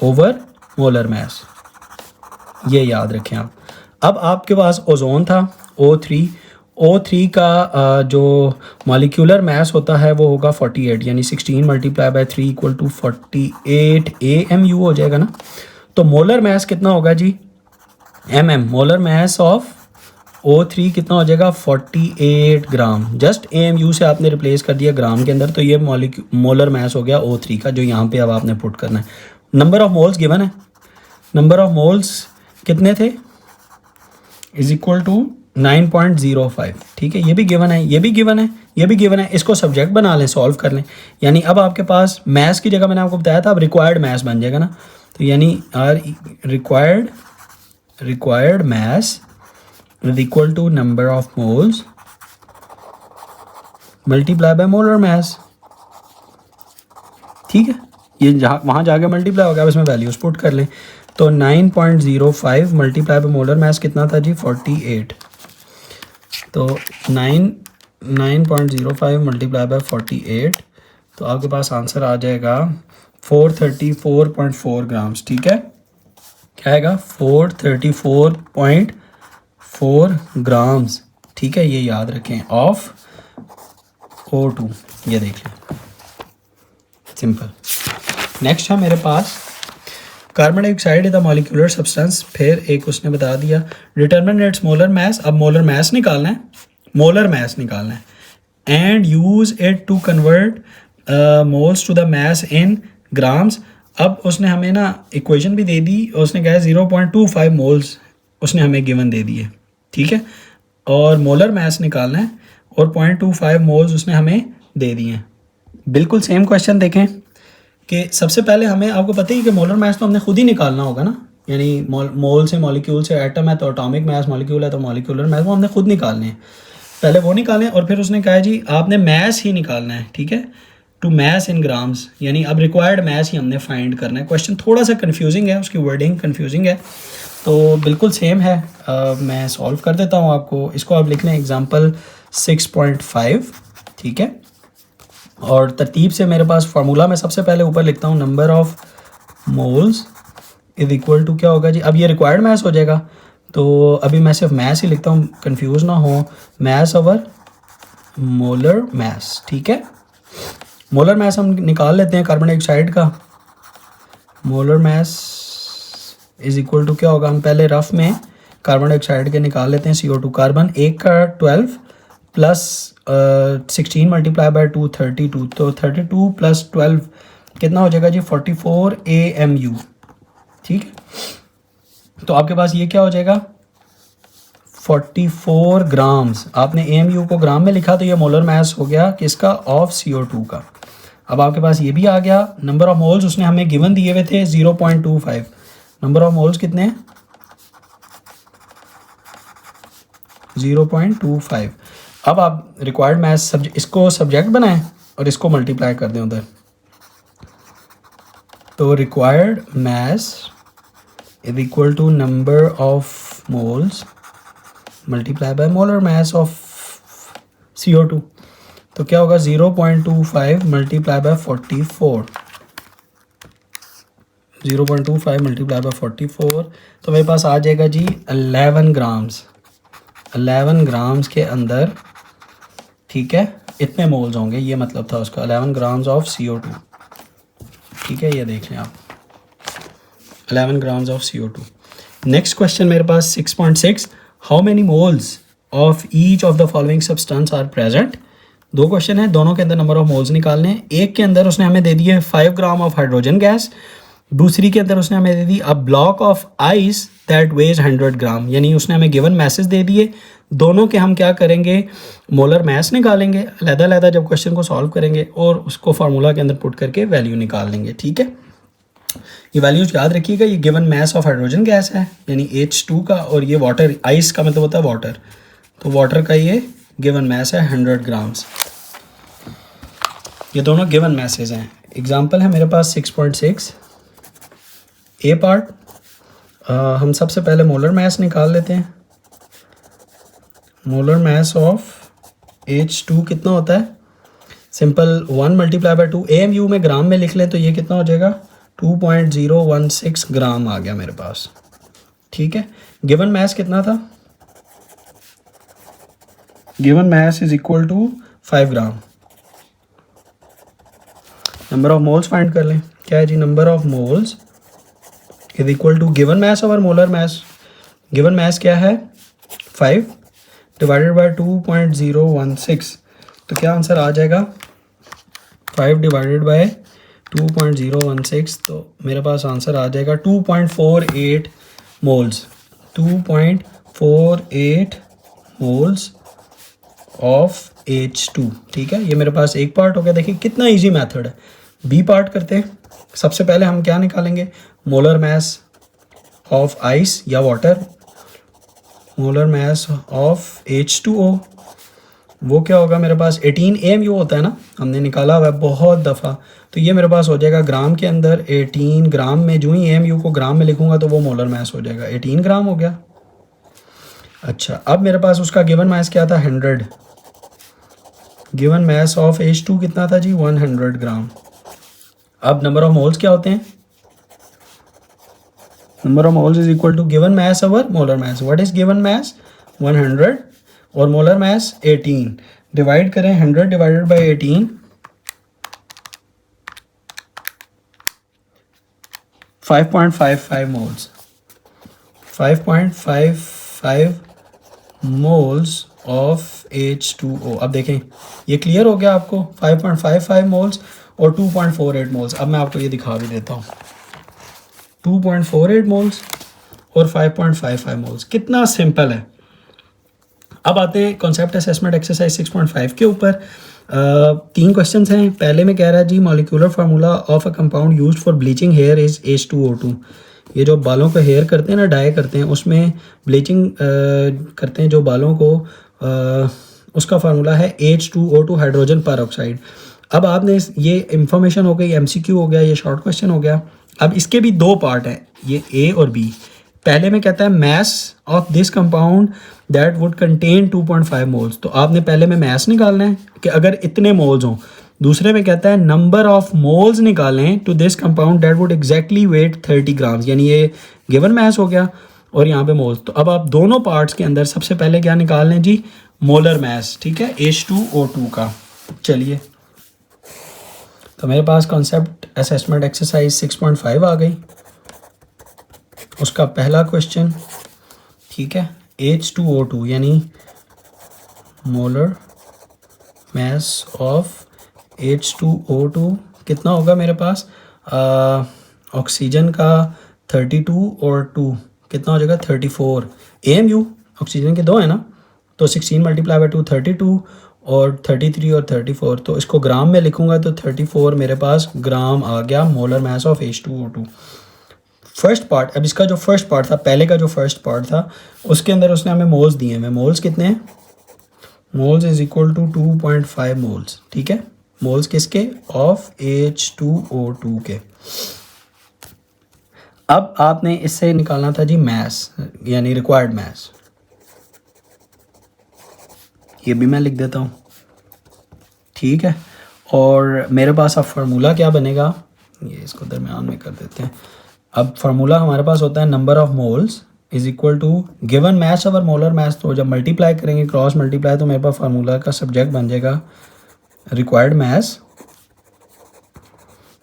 over molar mass, ये याद रखें आप। अब आपके पास ओजोन था O3 का जो मॉलिक्यूलर मास होता है वो होगा 48, यानी 16 multiply by 3 equal to 48 AMU हो जाएगा ना। तो मोलर मास कितना होगा जी, MM। Molar mass of O3 कितना हो जाएगा 48 ग्राम। जस्ट AMU से आपने रिप्लेस कर दिया ग्राम के अंदर, तो ये मोलर मास हो गया O3 का, जो यहाँ पे अब आपने पुट करना है। नंबर ऑफ मोल्स गिवन है, नंबर ऑफ मोल्स कितने थे, इज इक्वल टू 9.05। ठीक है, ये भी गिवन है, ये भी गिवन है, ये भी गिवन है। इसको सब्जेक्ट बना लें, सॉल्व कर लें। यानी अब आपके पास मास की जगह मैंने आपको बताया था, अब रिक्वायर्ड मास बन जाएगा ना। तो यानी required mass is equal to number of moles multiply by molar mass. ठीक है, ये जहाँ वहाँ जाके मल्टीप्लाई हो गया, अब इसमें वैल्यूज पुट कर लें। तो 9.05 मल्टीप्लाई बाय मोलर मास कितना था जी 48। तो 9.05 मल्टीप्लाई बाय 48, तो आपके पास आंसर आ जाएगा 434.4 ग्राम्स। ठीक है, क्या आएगा 434.4 ग्राम्स। ठीक है, ये याद रखें ऑफ O2, ये देख लें, सिंपल। नेक्स्ट है मेरे पास carbon dioxide is the molecular substance. फिर एक उसने बता दिया डिटरमिन इट्स मोलर मास। अब मोलर मास निकालना है, मोलर मास निकालना है, and use it to convert moles to the mass in grams. अब उसने हमें ना इक्वेशन भी दे दी, और उसने कहा है 0.25 मोल्स उसने हमें गिवन दे दिए। ठीक है, और मोलर मास निकालना है, और 0.25 मोल्स उसने हमें दे दिए हैं। बिल्कुल सेम क्वेश्चन देखें कि सबसे पहले हमें, आपको पता ही कि मोलर मास तो हमने खुद ही निकालना होगा ना, यानी मोल से मॉलिक्यूल से एटम है तो एटॉमिक मास, मॉलिक्यूल है तो मॉलिक्यूलर मास, वो हमने खुद निकालने हैं। पहले वो निकालें और फिर उसने कहा है जी आपने मास ही निकालना है, ठीक है, टू मास इन ग्राम्स, यानी अब रिक्वायर्ड मास ही हमने फाइंड करना है। क्वेश्चन थोड़ा सा कन्फ्यूजिंग है, उसकी वर्डिंग कन्फ्यूजिंग है, तो बिल्कुल सेम है। मैं सॉल्व कर देता हूँ आपको। इसको आप लिख लें एग्जाम्पल 6.5, ठीक है। और तरतीब से मेरे पास फार्मूला मैं सबसे पहले ऊपर लिखता हूँ, number of moles is equal to क्या होगा जी, अब ये रिक्वायर्ड मास हो जाएगा, तो अभी मैं सिर्फ मास ही लिखता हूँ, कंफ्यूज ना हो, मास ओवर मोलर मास, ठीक है। मोलर मास हम निकाल लेते हैं कार्बन डाइऑक्साइड का। Molar mass is equal to क्या होगा, हम पहले रफ में कार्बन डाइऑक्साइड के निकाल लेते हैं। CO2 कार्बन एक का 12 प्लस 16 मल्टीप्लाई बाय 2 32, तो 32 प्लस 12 कितना हो जाएगा जी 44 AMU, ठीक है। तो आपके पास ये क्या हो जाएगा 44 ग्राम्स। आपने AMU को ग्राम में लिखा तो ये मोलर मास हो गया किसका, ऑफ CO2 का। अब आपके पास ये भी आ गया। नंबर ऑफ मोल्स उसने हमें गिवन दिए हुए थे 0.25। नंबर ऑफ मोल्स कितने हैं 0.25। अब आप रिक्वायर्ड मास इसको सब्जेक्ट बनाएं और इसको मल्टीप्लाई कर दें उधर, तो required mass is equal to number of moles multiply by molar mass of CO2, तो क्या होगा 0.25 मल्टीप्लाई बाय 44, 0.25 मल्टीप्लाई बाय 44, तो मेरे पास आ जाएगा जी 11 ग्राम्स। 11 ग्राम्स के अंदर, ठीक है, इतने मोल्स होंगे, ये मतलब था उसका, 11 ग्राम्स ऑफ CO2, ठीक है, ये देख लें आप 11 grams of CO2। Next question मेरे पास 6.6, how many moles of each of the following substance are present. दो क्वेश्चन है, दोनों के अंदर नंबर ऑफ मोल्स निकालने हैं। एक के अंदर उसने हमें दे दिए 5 ग्राम ऑफ हाइड्रोजन गैस, दूसरी के अंदर उसने हमें दे दी a block of ice that weighs 100 gram, यानी उसने हमें गिवन मैसेज दे दिए। दोनों के हम क्या करेंगे, मोलर मास निकालेंगे अलग-अलग जब क्वेश्चन को सॉल्व करेंगे और उसको फार्मूला के अंदर पुट करके वैल्यू निकाल लेंगे, ठीक है। ये वैल्यूज याद रखिएगा, ये given mass of hydrogen gas है यानी H2 का, और ये वाटर, आइस का मतलब होता है वाटर, तो वाटर का ये गिवन मास है 100 ग्राम्स। ये दोनों गिवन मैसेज हैं। एग्जाम्पल है मेरे पास 6.6 ए पार्ट। हम सबसे पहले मोलर मास निकाल लेते हैं। मोलर मास ऑफ H2 कितना होता है, सिंपल 1 मल्टीप्लाई बाय 2, AMU में ग्राम में लिख लें तो ये कितना हो जाएगा 2.016 ग्राम आ गया मेरे पास, ठीक है। गिवन मास कितना था, given mass is equal to 5 gram. Number of moles find कर लें, क्या है जी, number of moles is equal to given mass over molar mass. Given mass क्या है 5 डिवाइडेड बाय 2.016, तो क्या आंसर आ जाएगा 5 डिवाइडेड बाय 2.016, तो मेरे पास आंसर आ जाएगा 2.48 मोल्स, 2.48 मोल्स ऑफ H2, ठीक है। ये मेरे पास एक पार्ट हो गया। देखिए कितना इजी मेथड है। बी पार्ट करते हैं। सबसे पहले हम क्या निकालेंगे, मोलर मास ऑफ आइस या water, molar mass of H2O, वो क्या होगा मेरे पास 18 AMU होता है ना, हमने निकाला हुआ है बहुत दफ़ा, तो ये मेरे पास हो जाएगा ग्राम के अंदर 18 ग्राम में, जो ही AMU को ग्राम में लिखूंगा तो वो मोलर मास हो जाएगा, 18 ग्राम हो गया। अच्छा, अब मेरे पास उसका गिवन मास क्या था 100, गिवन मास ऑफ H2 कितना था जी 100 ग्राम। अब नंबर ऑफ मोल्स क्या होते हैं, number of moles is equal to given mass over molar mass. What is given mass 100 और मोलर मास 18, डिवाइड करें 100 divided by 18, 5.55 moles, 5.55 moles of H2O। अब देखें ये क्लियर हो गया आपको, 5.55 मोल्स और 2.48 मोल्स। अब मैं आपको ये दिखा भी देता हूँ, 2.48 मोल्स और 5.55 मोल्स, कितना सिंपल है। अब आते हैं कॉन्सेप्ट असेसमेंट एक्सरसाइज 6.5 के ऊपर। 3 क्वेश्चंस हैं। पहले में कह रहा है जी molecular formula of a compound used for bleaching hair is H2O2। ये जो बालों का हेयर करते हैं ना, डाई करते हैं, उसमें ब्लीचिंग करते हैं जो बालों को, उसका फार्मूला है H2O2 हाइड्रोजन पर ऑक्साइड। अब आपने ये इंफॉर्मेशन हो गई, MCQ हो गया, ये शॉर्ट क्वेश्चन हो गया। अब इसके भी दो पार्ट हैं, ये A और B। पहले में कहता है mass of this compound that would contain 2.5 moles. तो आपने पहले में मैस निकालना है कि अगर इतने मोल्स हों। दूसरे में कहता है नंबर ऑफ मोल्स निकालें to this compound that would exactly weight 30 grams, यानी ये गिवन मैस हो गया और यहाँ पे मोल्स। तो अब आप दोनों पार्ट्स के अंदर सबसे पहले क्या निकाल लें जी, मोलर मैस, ठीक है, H2O2 का। चलिए, तो मेरे पास कॉन्सेप्ट असेसमेंट एक्सरसाइज 6.5 आ गई, उसका पहला क्वेश्चन, ठीक है, H2O2 यानी मोलर मैस ऑफ H2O2 कितना होगा मेरे पास, ऑक्सीजन का 32 और 2 कितना हो जाएगा 34। AMU ऑक्सीजन के दो है ना, तो 16 मल्टीप्लाई बाई 2 32 और 33 और 34, तो इसको ग्राम में लिखूंगा तो 34 मेरे पास ग्राम आ गया molar mass of H2O2। First part, अब इसका जो फर्स्ट पार्ट था, पहले का जो फर्स्ट पार्ट था, उसके अंदर उसने हमें मोल्स दिए हैं। मोल्स कितने हैं, moles is equal to 2.5 moles, ठीक है, मोल्स किसके, ऑफ H2O2 के। अब आपने इससे निकालना था जी मैस, यानी रिक्वायर्ड मैस। ये भी मैं लिख देता हूँ, ठीक है। और मेरे पास अब फार्मूला क्या बनेगा, ये इसको दरमियान में कर देते हैं। अब फार्मूला हमारे पास होता है number of moles is equal to given mass over molar mass. तो जब मल्टीप्लाई करेंगे, क्रॉस मल्टीप्लाई, तो मेरे पास फार्मूला का सब्जेक्ट बन जाएगा required mass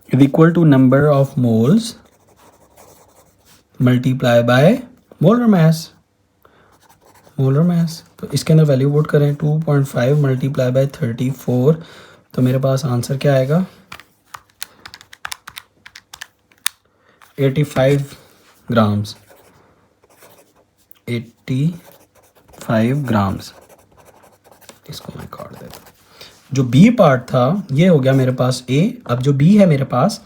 is equal to number of moles multiply by molar mass. Molar mass, तो इसके अंदर वैल्यू पुट करें 2.5 मल्टीप्लाई बाय 34, तो मेरे पास आंसर क्या आएगा 85 ग्राम्स, 85 ग्राम्स। इसको मैं काट देता हूँ। जो बी पार्ट था ये हो गया मेरे पास A। अब जो बी है मेरे पास,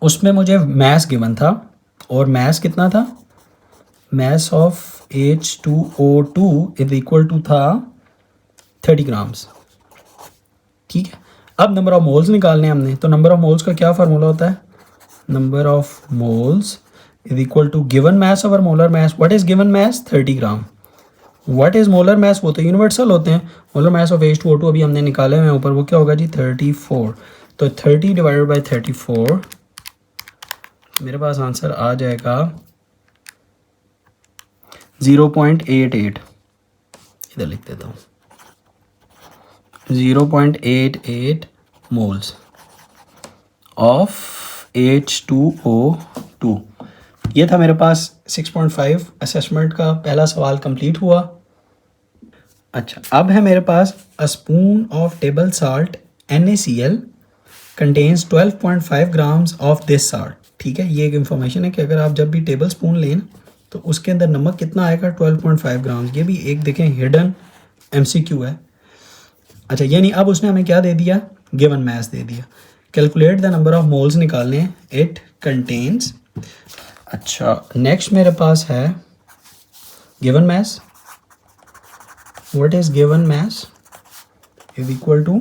उसमें मुझे मैस गिवन था, और मैस कितना था, mass of H2O2 is equal to था 30 ग्राम्स, ठीक है। अब नंबर ऑफ मोल्स निकालने हमने, तो नंबर ऑफ मोल्स का क्या फार्मूला होता है, number of moles is equal to given mass over molar mass. What is given mass, 30 gram. What is molar mass, वो तो यूनिवर्सल होते हैं। मोलर मैस ऑफ H2O2 अभी हमने निकाले हुए ऊपर, वो क्या होगा जी 34। तो 30 डिवाइडेड बाई 34, मेरे पास आंसर आ जाएगा 0.88। इधर लिख देता हूँ 0.88 मोल्स ऑफ H2O2। ये था मेरे पास 6.5 असेसमेंट का पहला सवाल कंप्लीट हुआ। अच्छा, अब है मेरे पास a spoon of table salt NaCl contains 12.5 grams of this salt, ठीक है। ये एक इंफॉर्मेशन है कि अगर आप जब भी टेबल स्पून लें तो उसके अंदर नमक कितना आएगा 12.5 ग्राम्स। ये भी एक देखें हिडन MCQ है। अच्छा, यानी अब उसने हमें क्या दे दिया, गिवन मैस दे दिया। Calculate the number of moles निकालने हैं, इट कंटेन्स। अच्छा, नेक्स्ट मेरे पास है given mass. What is given mass is equal to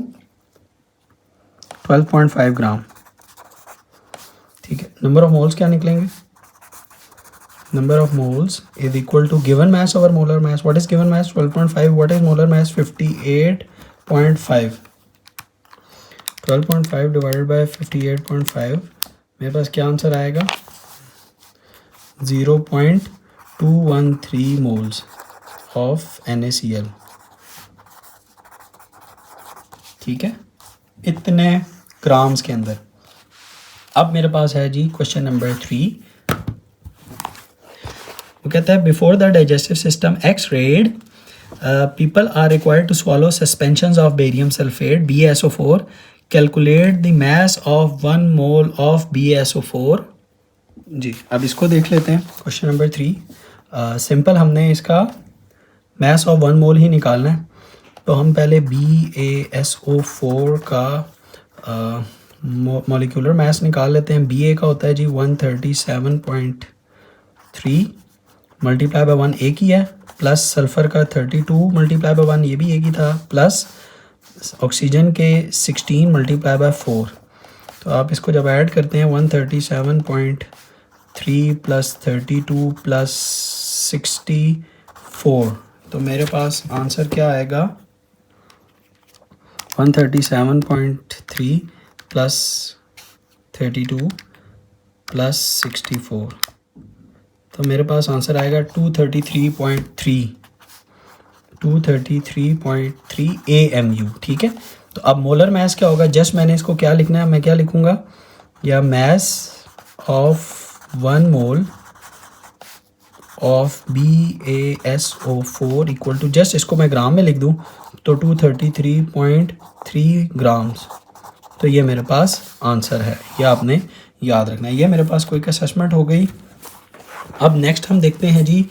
12.5 gram, ठीक है। नंबर ऑफ मोल्स क्या निकलेंगे, number of moles is equal to given mass over molar mass. What is given mass 12.5, what is molar mass 58.5। 12.5 divided by 58.5, मेरे पास क्या answer आएगा 0.213 moles of NaCl, ठीक है, इतने ग्राम्स के अंदर। अब मेरे पास है जी क्वेश्चन नंबर 3। वो कहता है before the digestive system X rayed people are required to swallow suspensions of barium sulphate BaSO4। Calculate the mass of 1 mole of BaSO4। जी, अब इसको देख लेते हैं क्वेश्चन नंबर 3। सिंपल, हमने इसका मास ऑफ 1 मोल ही निकालना है। तो हम पहले BaSO4 का मॉलिक्यूलर मास निकाल लेते हैं। Ba का होता है जी 137.3 मल्टीप्लाई बाय 1 एक ही है, प्लस सल्फ़र का 32 मल्टीप्लाई बाय 1 ये भी एक ही था, प्लस ऑक्सीजन के 16 मल्टीप्लाई बाय 4। तो आप इसको जब ऐड करते हैं 137.3 प्लस 32 प्लस 64, तो मेरे पास आंसर क्या आएगा 137.3 प्लस 32 प्लस 64, तो मेरे पास आंसर आएगा 233.3 AMU। ठीक है, तो अब मोलर मास क्या होगा, जस्ट मैंने इसको क्या लिखना है, मैं क्या लिखूँगा, या mass of 1 mole of BaSO4 equal to, just इसको मैं ग्राम में लिख दूँ तो 233.3 ग्राम्स। तो ये मेरे पास आंसर है, ये आपने याद रखना है। ये मेरे पास क्विक असेसमेंट हो गई। अब नेक्स्ट हम देखते हैं जी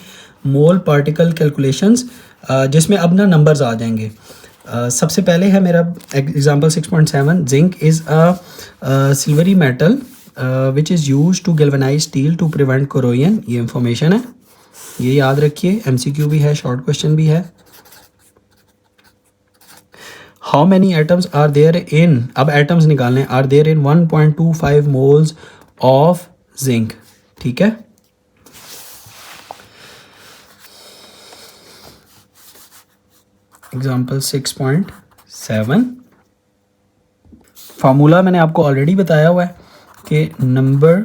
मोल पार्टिकल कैलकुलेशंस, जिसमें अब ना नंबर्स आ जाएंगे। सबसे पहले है मेरा example 6.7, zinc is a silvery metal which is use to galvanise steel to prevent corrosion. ये इंफॉर्मेशन है, ये याद रखिए। MCQ भी है, शॉर्ट क्वेश्चन भी है। How many atoms are there in, अब एटम्स निकालने, are there in 1.25 moles of zinc. ठीक है, एग्जाम्पल 6.7, फार्मूला मैंने आपको ऑलरेडी बताया हुआ है कि नंबर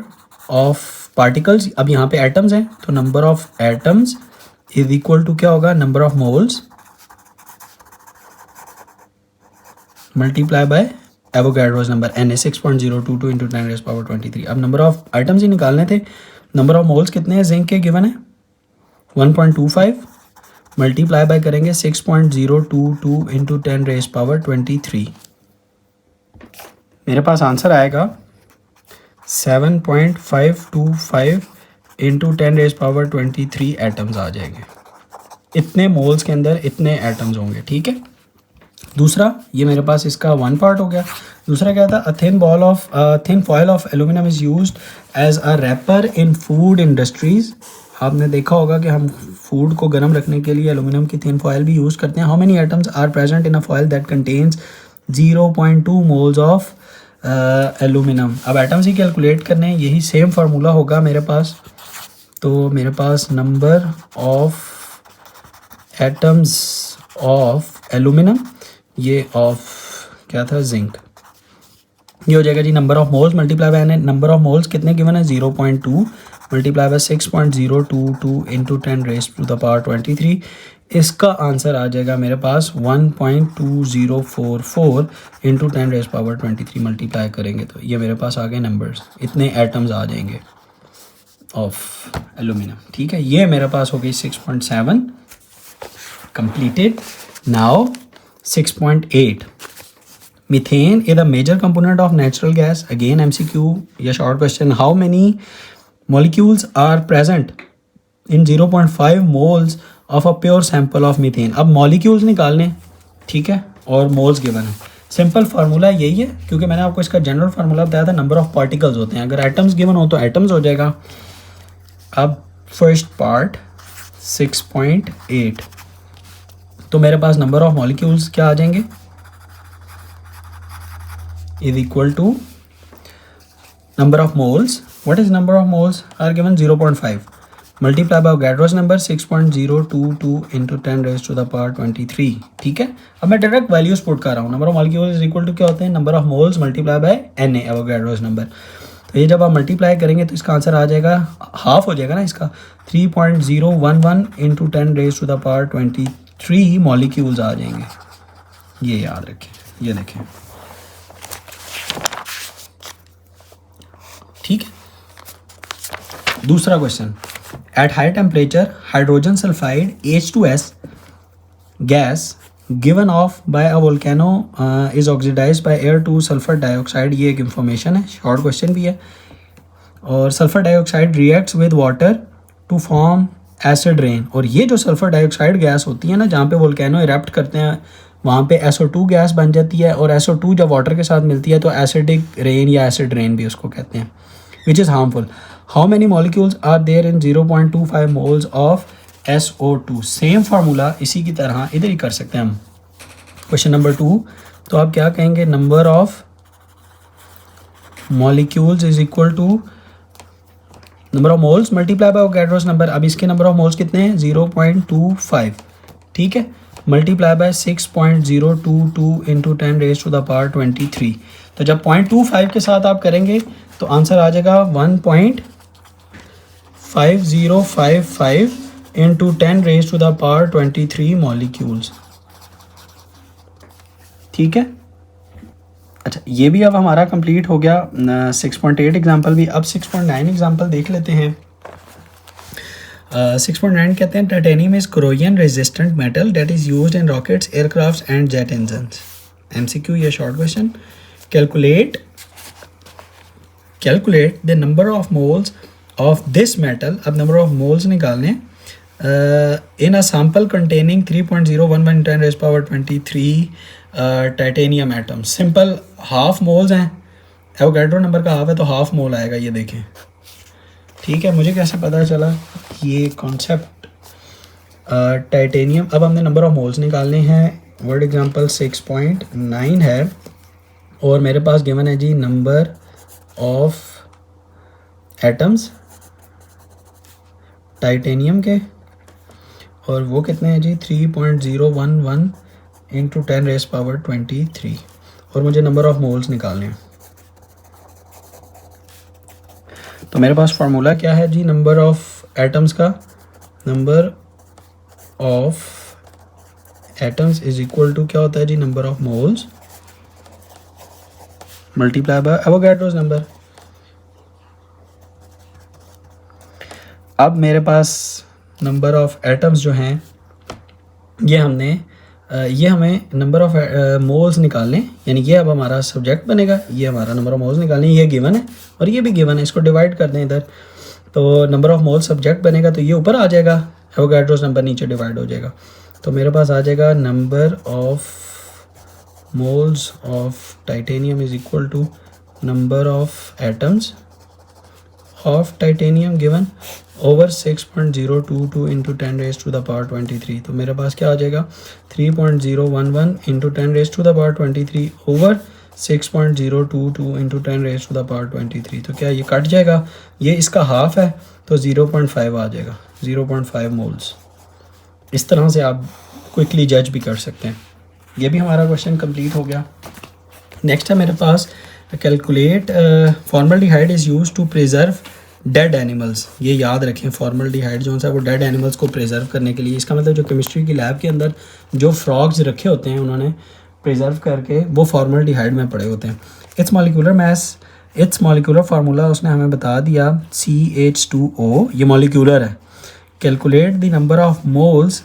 ऑफ पार्टिकल्स, अब यहाँ पे एटम्स हैं तो number of atoms is equal to क्या होगा, number of moles multiply by Avogadro's number Na 6.022 into 10⁻23। अब नंबर ऑफ आइटम्स ही निकालने थे, नंबर ऑफ मोल्स कितने हैं जिंक के, गिवन है 1.25, मल्टीप्लाई बाय करेंगे 6.022 इंटू 10⁻23। मेरे पास आंसर आएगा 7.525 इंटू 10⁻23 एटम्स आ जाएंगे। इतने मोल्स के अंदर इतने एटम्स होंगे। ठीक है, दूसरा ये मेरे पास इसका 1 पार्ट हो गया। दूसरा क्या था, a thin foil of aluminium is used as a wrapper in food industries. आपने देखा होगा कि हम फूड को गर्म रखने के लिए एल्यूमिनियम की थिन फॉयल भी यूज़ करते हैं। How many atoms are present in a foil that contains 0.2 moles of aluminium. अब एटम्स ही कैलकुलेट करने हैं, यही सेम फार्मूला होगा मेरे पास। तो मेरे पास number of atoms of aluminium, ये ऑफ क्या था, जिंक, ये हो जाएगा जी number of moles multiply by number of moles कितने गिवन है 0.2 मल्टीप्लाई बाय 6.022 इंटू 10⁻23। इसका आंसर आ जाएगा मेरे पास 1.2044 इंटू 10⁻23 मल्टीप्लाई करेंगे तो ये मेरे पास आ गए नंबर्स, इतने एटम्स आ जाएंगे ऑफ एल्यूमिनियम। ठीक है, ये मेरे पास हो गई 6.7 completed. Now 6.8, methane is a major component of natural gas. Again MCQ या short question, how many molecules are present in 0.5 moles of a pure sample of methane। अब molecules निकालने, ठीक है, और moles given है। सिंपल फार्मूला यही है, क्योंकि मैंने आपको इसका जनरल फार्मूला बताया था, नंबर ऑफ पार्टिकल्स होते हैं, अगर एटम्स गिवन हो तो एटम्स हो जाएगा। अब फर्स्ट पार्ट 6.8, तो मेरे पास नंबर ऑफ मॉलिक्यूल्स क्या आ जाएंगे, is equal to number of moles. What is number of moles are given 0.5 multiply by Avogadro's number 6.022 into 10 raised to the power 23. ठीक है, अब मैं डायरेक्ट वैल्यूज पुट कर रहा हूँ। Number of molecules is equal to क्या होते हैं, number of moles multiply by Na Avogadro's number. तो ये जब आप मल्टीप्लाई करेंगे तो इसका आंसर आ जाएगा, हाफ हो जाएगा ना इसका, 3.011 into 10 raise to the power 23 molecules आ जाएंगे। ये याद रखें, ये देखें, ठीक है। दूसरा question, at high temperature hydrogen sulphide H2S gas given off by a volcano is oxidised by air to sulphur dioxide. ये एक इंफॉर्मेशन है, शॉर्ट क्वेश्चन भी है। और sulphur dioxide reacts with water to form acid rain. और ये जो sulphur dioxide gas होती है ना, जहाँ पे वोल्केनो इरप्ट करते हैं वहाँ पे SO2 गैस बन जाती है, और SO2 जब वाटर के साथ मिलती है तो एसिडिक रेन या एसिड रेन भी उसको कहते हैं, which is harmful. How many molecules are there in 0.25 moles of SO2। Same formula इसी की तरह इधर ही कर सकते हैं हम। क्वेश्चन नंबर 2, तो आप क्या कहेंगे, number of molecules is equal to number of moles multiply by Avogadro's number. अब इसके नंबर ऑफ मोल्स कितने हैं, 0.25, ठीक है, multiply by 6.022 into 10 raise to the power 23। तो जब 0.25 के साथ आप करेंगे तो आंसर आ जाएगा 1.5055 into 10 raise to the power 23 molecules, ठीक है। अच्छा, ये भी अब हमारा कंप्लीट हो गया 6.8 एग्जाम्पल भी। अब 6.9 एग्जाम्पल देख लेते हैं। 6.9 कहते हैं titanium is corrosion resistant metal that is used in rockets, aircrafts and jet engines. MCQ, ये short question. Calculate the number of moles of this metal. अब नंबर ऑफ मोल्स निकालने in a sample containing 3.011 10 raise power 23 titanium atom. Simple half moles हैं, Avogadro number का half है तो half mole आएगा, ये देखें, ठीक है। मुझे कैसे पता चला ये कॉन्सेप्ट टाइटेनियम। अब हमने नंबर ऑफ मोल्स निकालने हैं। वर्ड एग्जांपल 6.9 है और मेरे पास गिवन है जी नंबर ऑफ एटम्स टाइटेनियम के, और वो कितने हैं जी 3.011 इंटू 10 रेज़ पावर 23, और मुझे नंबर ऑफ मोल्स निकालने हैं। तो मेरे पास फार्मूला क्या है जी नंबर ऑफ एटम्स का, number of atoms is equal to क्या होता है जी number of moles multiply by Avogadro's number. अब मेरे पास नंबर ऑफ एटम्स जो हैं ये हमें नंबर ऑफ मोल्स निकालने, यानी ये अब हमारा सब्जेक्ट बनेगा, ये हमारा नंबर ऑफ मोल्स निकालने, ये गिवन है और ये भी गिवन है, इसको डिवाइड कर दें इधर, तो नंबर ऑफ मोल्स सब्जेक्ट बनेगा, तो ये ऊपर आ जाएगा, एवोगाड्रोस नंबर नीचे डिवाइड हो जाएगा। तो मेरे पास आ जाएगा number of moles of titanium is equal to number of atoms of titanium given over 6.022 into 10 raise to the power 23। तो मेरे पास क्या आ जाएगा 3.011 into 10 raise to the power 23 over 6.022 into 10 raise to the power 23। तो क्या ये cut जाएगा, ये इसका हाफ है तो 0.5 आ जाएगा, 0.5 मोल्स। इस तरह से आप क्विकली जज भी कर सकते हैं। ये भी हमारा क्वेश्चन कंप्लीट हो गया। नेक्स्ट है मेरे पास calculate formaldehyde is used to preserve dead animals. ये याद रखें, फॉर्मल्डिहाइड जो है वो डेड एनिमल्स को प्रिजर्व करने के लिए, इसका मतलब जो केमिस्ट्री की लैब के अंदर जो फ्रॉग्स रखे होते हैं उन्होंने प्रिजर्व करके वो फॉर्मल्डिहाइड में पड़े होते हैं। इट्स मॉलिक्यूलर फार्मूला उसने हमें बता दिया CH2O, ये मॉलिक्यूलर है। Calculate the number of moles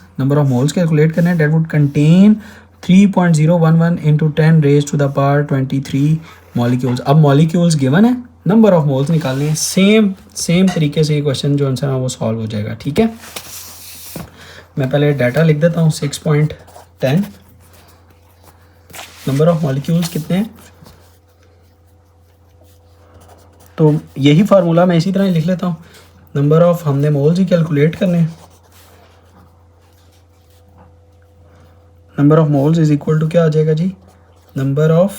calculate करने हैं that would contain 3.011 into 10 raise to the power 23 molecules. अब मॉलिक्यूल्स गिवन है, नंबर ऑफ मोल्स निकालने हैं। सेम तरीके से ये क्वेश्चन जो आंसर है वो सॉल्व हो जाएगा, ठीक है। मैं पहले डाटा लिख देता हूँ। 6.10 नंबर ऑफ मॉलिक्यूल्स कितने हैं, तो यही फार्मूला मैं इसी तरह ही लिख लेता हूँ। नंबर ऑफ हमने मोल्स ही कैलकुलेट करने हैं। Number of moles is equal to क्या आ जाएगा जी number of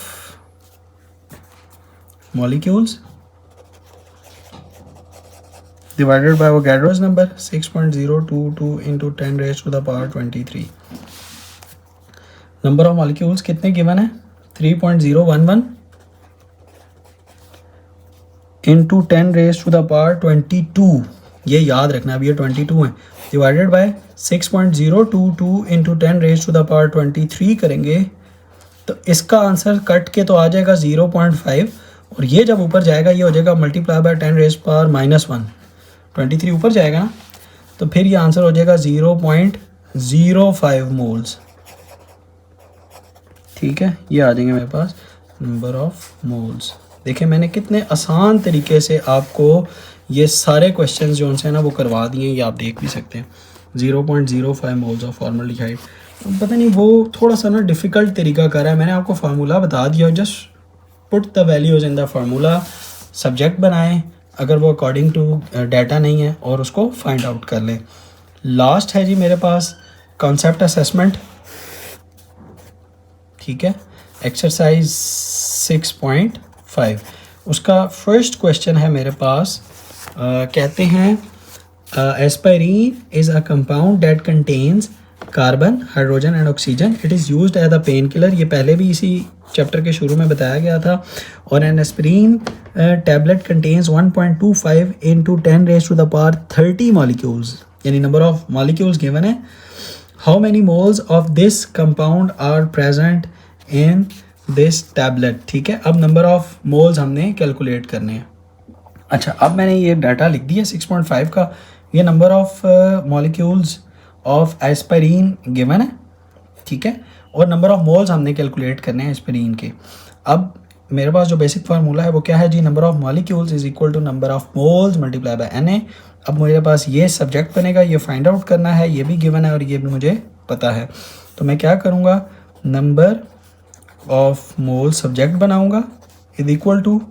molecules divided by Avogadro's number 6.022 into 10 raised to the power 23। Number of molecules कितने गिवन है 3.011 into 10 raised to the power 22, ये याद रखना, अब ये 22 है, divided by 6.022 into 10 raised to the power 23 करेंगे तो इसका आंसर कट के तो आ जाएगा 0.5, और ये जब ऊपर जाएगा ये हो जाएगा मल्टीप्लाई बाय 10 रेज़ पावर -1, 23 ऊपर जाएगा ना, तो फिर ये आंसर हो जाएगा 0.05 मोल्स, ठीक है। ये आ जाएंगे मेरे पास नंबर ऑफ मोल्स। देखिए मैंने कितने आसान तरीके से आपको ये सारे क्वेश्चंस जो हैं ना वो करवा दिए हैं, ये आप देख भी सकते हैं। 0.05 मोल्स ऑफ फॉर्मल्डिहाइड पता नहीं वो थोड़ा सा ना डिफ़िकल्ट तरीका कर रहा है। मैंने आपको फार्मूला बता दिया, just put the values in the formula, subject बनाएं अगर वो अकॉर्डिंग टू डाटा नहीं है, और उसको फाइंड आउट कर लें। लास्ट है जी मेरे पास कॉन्सेप्ट असेसमेंट, ठीक है, एक्सरसाइज 6.5। उसका फर्स्ट क्वेश्चन है मेरे पास, कहते हैं aspirin is a compound that contains carbon, hydrogen and oxygen. It is used as a painkiller. ये पहले भी इसी चैप्टर के शुरू में बताया गया था। और an aspirin tablet contains 1.25 into 10 raised to the power 30 molecules, यानी नंबर ऑफ मॉलिक्यूल्स गिवन है। How many moles of this compound are present in this tablet, ठीक है। अब नंबर ऑफ मोल्स हमने कैलकुलेट करने हैं। अच्छा, अब मैंने ये डाटा लिख दिया 6.5 का। ये number of molecules of aspirin given है, ठीक है, और नंबर ऑफ मोल्स हमने कैलकुलेट करने हैं एस्पाइरिन के। अब मेरे पास जो बेसिक फार्मूला है वो क्या है जी, number of molecules is equal to number of moles multiply by Na। अब मेरे पास ये सब्जेक्ट बनेगा, ये फाइंड आउट करना है, ये भी गिवन है और ये भी मुझे पता है। तो मैं क्या करूँगा, नंबर ऑफ मोल सब्जेक्ट बनाऊँगा इज इक्वल टू,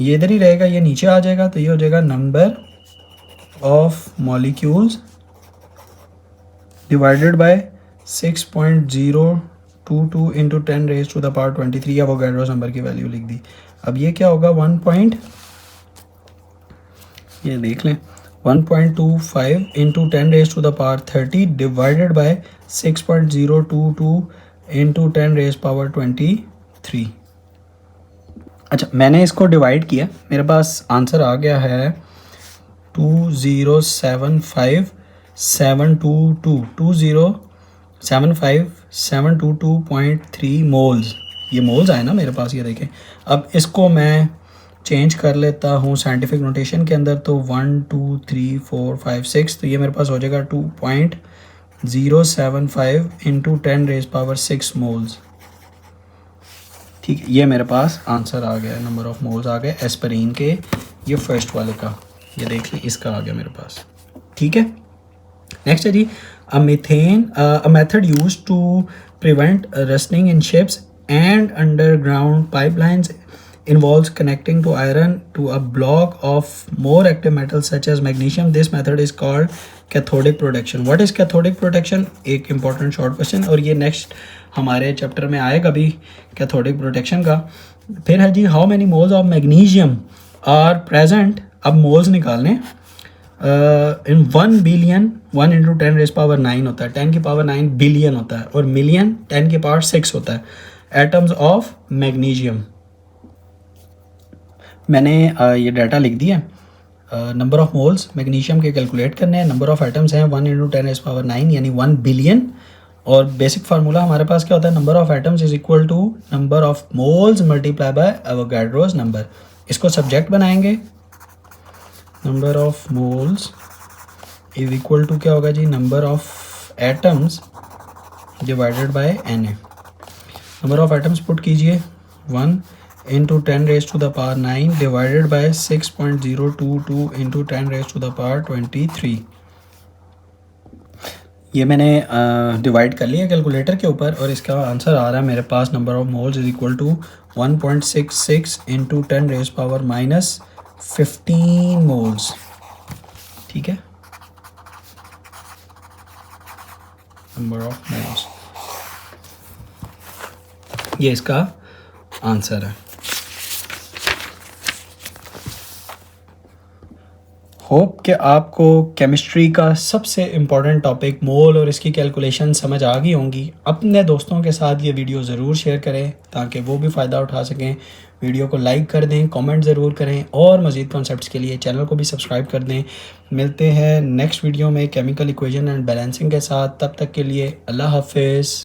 ये इधर ही रहेगा, ये नीचे आ जाएगा, तो ये हो जाएगा number of molecules divided by 6.022 into 10 raise to the power 23, या वोगैड्रोस नंबर की वैल्यू लिख दी। अब ये क्या होगा, ये देख लें, 1.25 into 10 raise to the power 30 divided by 6.022 into 10 raise power 23। अच्छा, मैंने इसको डिवाइड किया, मेरे पास आंसर आ गया है 2075722 मोल्स। ये मोल्स आए ना मेरे पास, ये देखें। अब इसको मैं चेंज कर लेता हूँ साइंटिफिक नोटेशन के अंदर, तो 1 2 3 4 5 6, तो ये मेरे पास हो जाएगा 2.075 इंटू 10 रेज पावर 6 मोल्स, ठीक है। ये मेरे पास आंसर आ गया, नंबर ऑफ मोल्स आ गए एस्पाइरिन के, ये फर्स्ट वाले का, ये देख लीजिए, इसका आ गया मेरे पास, ठीक है। नेक्स्ट है जी, a method used to prevent rusting in ships and underground pipelines involves connecting to iron to a block of more active metals such as magnesium. This method is called cathodic protection. What is cathodic protection? एक important short question, और ये next हमारे chapter में आएगा भी cathodic protection का। फिर है जी, how many moles of magnesium are present। अब moles निकालने, in 1 billion 1 into 10 raised power 9 होता है, 10 की पावर 9 बिलियन होता है, और मिलियन 10 की पावर 6 होता है एटम्स ऑफ मैग्नीशियम। मैंने ये डाटा लिख दिया। नंबर ऑफ मोल्स मैग्नीशियम के कैलकुलेट करने हैं, नंबर ऑफ एटम्स हैं 1 into 10 raised power 9 यानी 1 बिलियन, और बेसिक फार्मूला हमारे पास क्या होता है, number of atoms is equal to number of moles multiply by Avogadro's number. इसको सब्जेक्ट बनाएंगे, number of moles is equal to क्या होगा जी, number of atoms divided by Na। Number of atoms put कीजिए, 1 into 10 raised to the power 9 divided by 6.022 into 10 raised to the power 23। ये मैंने divide कर लिया कैलकुलेटर के ऊपर, और इसका आंसर आ रहा है मेरे पास, number of moles is equal to 1.66 into 10 raise power minus 15 moles, ठीक है, नंबर ऑफ मोल्स, ये इसका आंसर है। होप कि आपको केमिस्ट्री का सबसे इम्पॉर्टेंट टॉपिक मोल और इसकी कैलकुलेशन समझ आ गई होंगी। अपने दोस्तों के साथ ये वीडियो ज़रूर शेयर करें ताकि वो भी फ़ायदा उठा सकें। वीडियो को लाइक कर दें, कमेंट ज़रूर करें, और मज़ीद कॉन्सेप्ट्स के लिए चैनल को भी सब्सक्राइब कर दें। मिलते हैं नेक्स्ट वीडियो में केमिकल इक्वेशन एंड बैलेंसिंग के साथ। तब तक के लिए अल्लाह हाफिज़।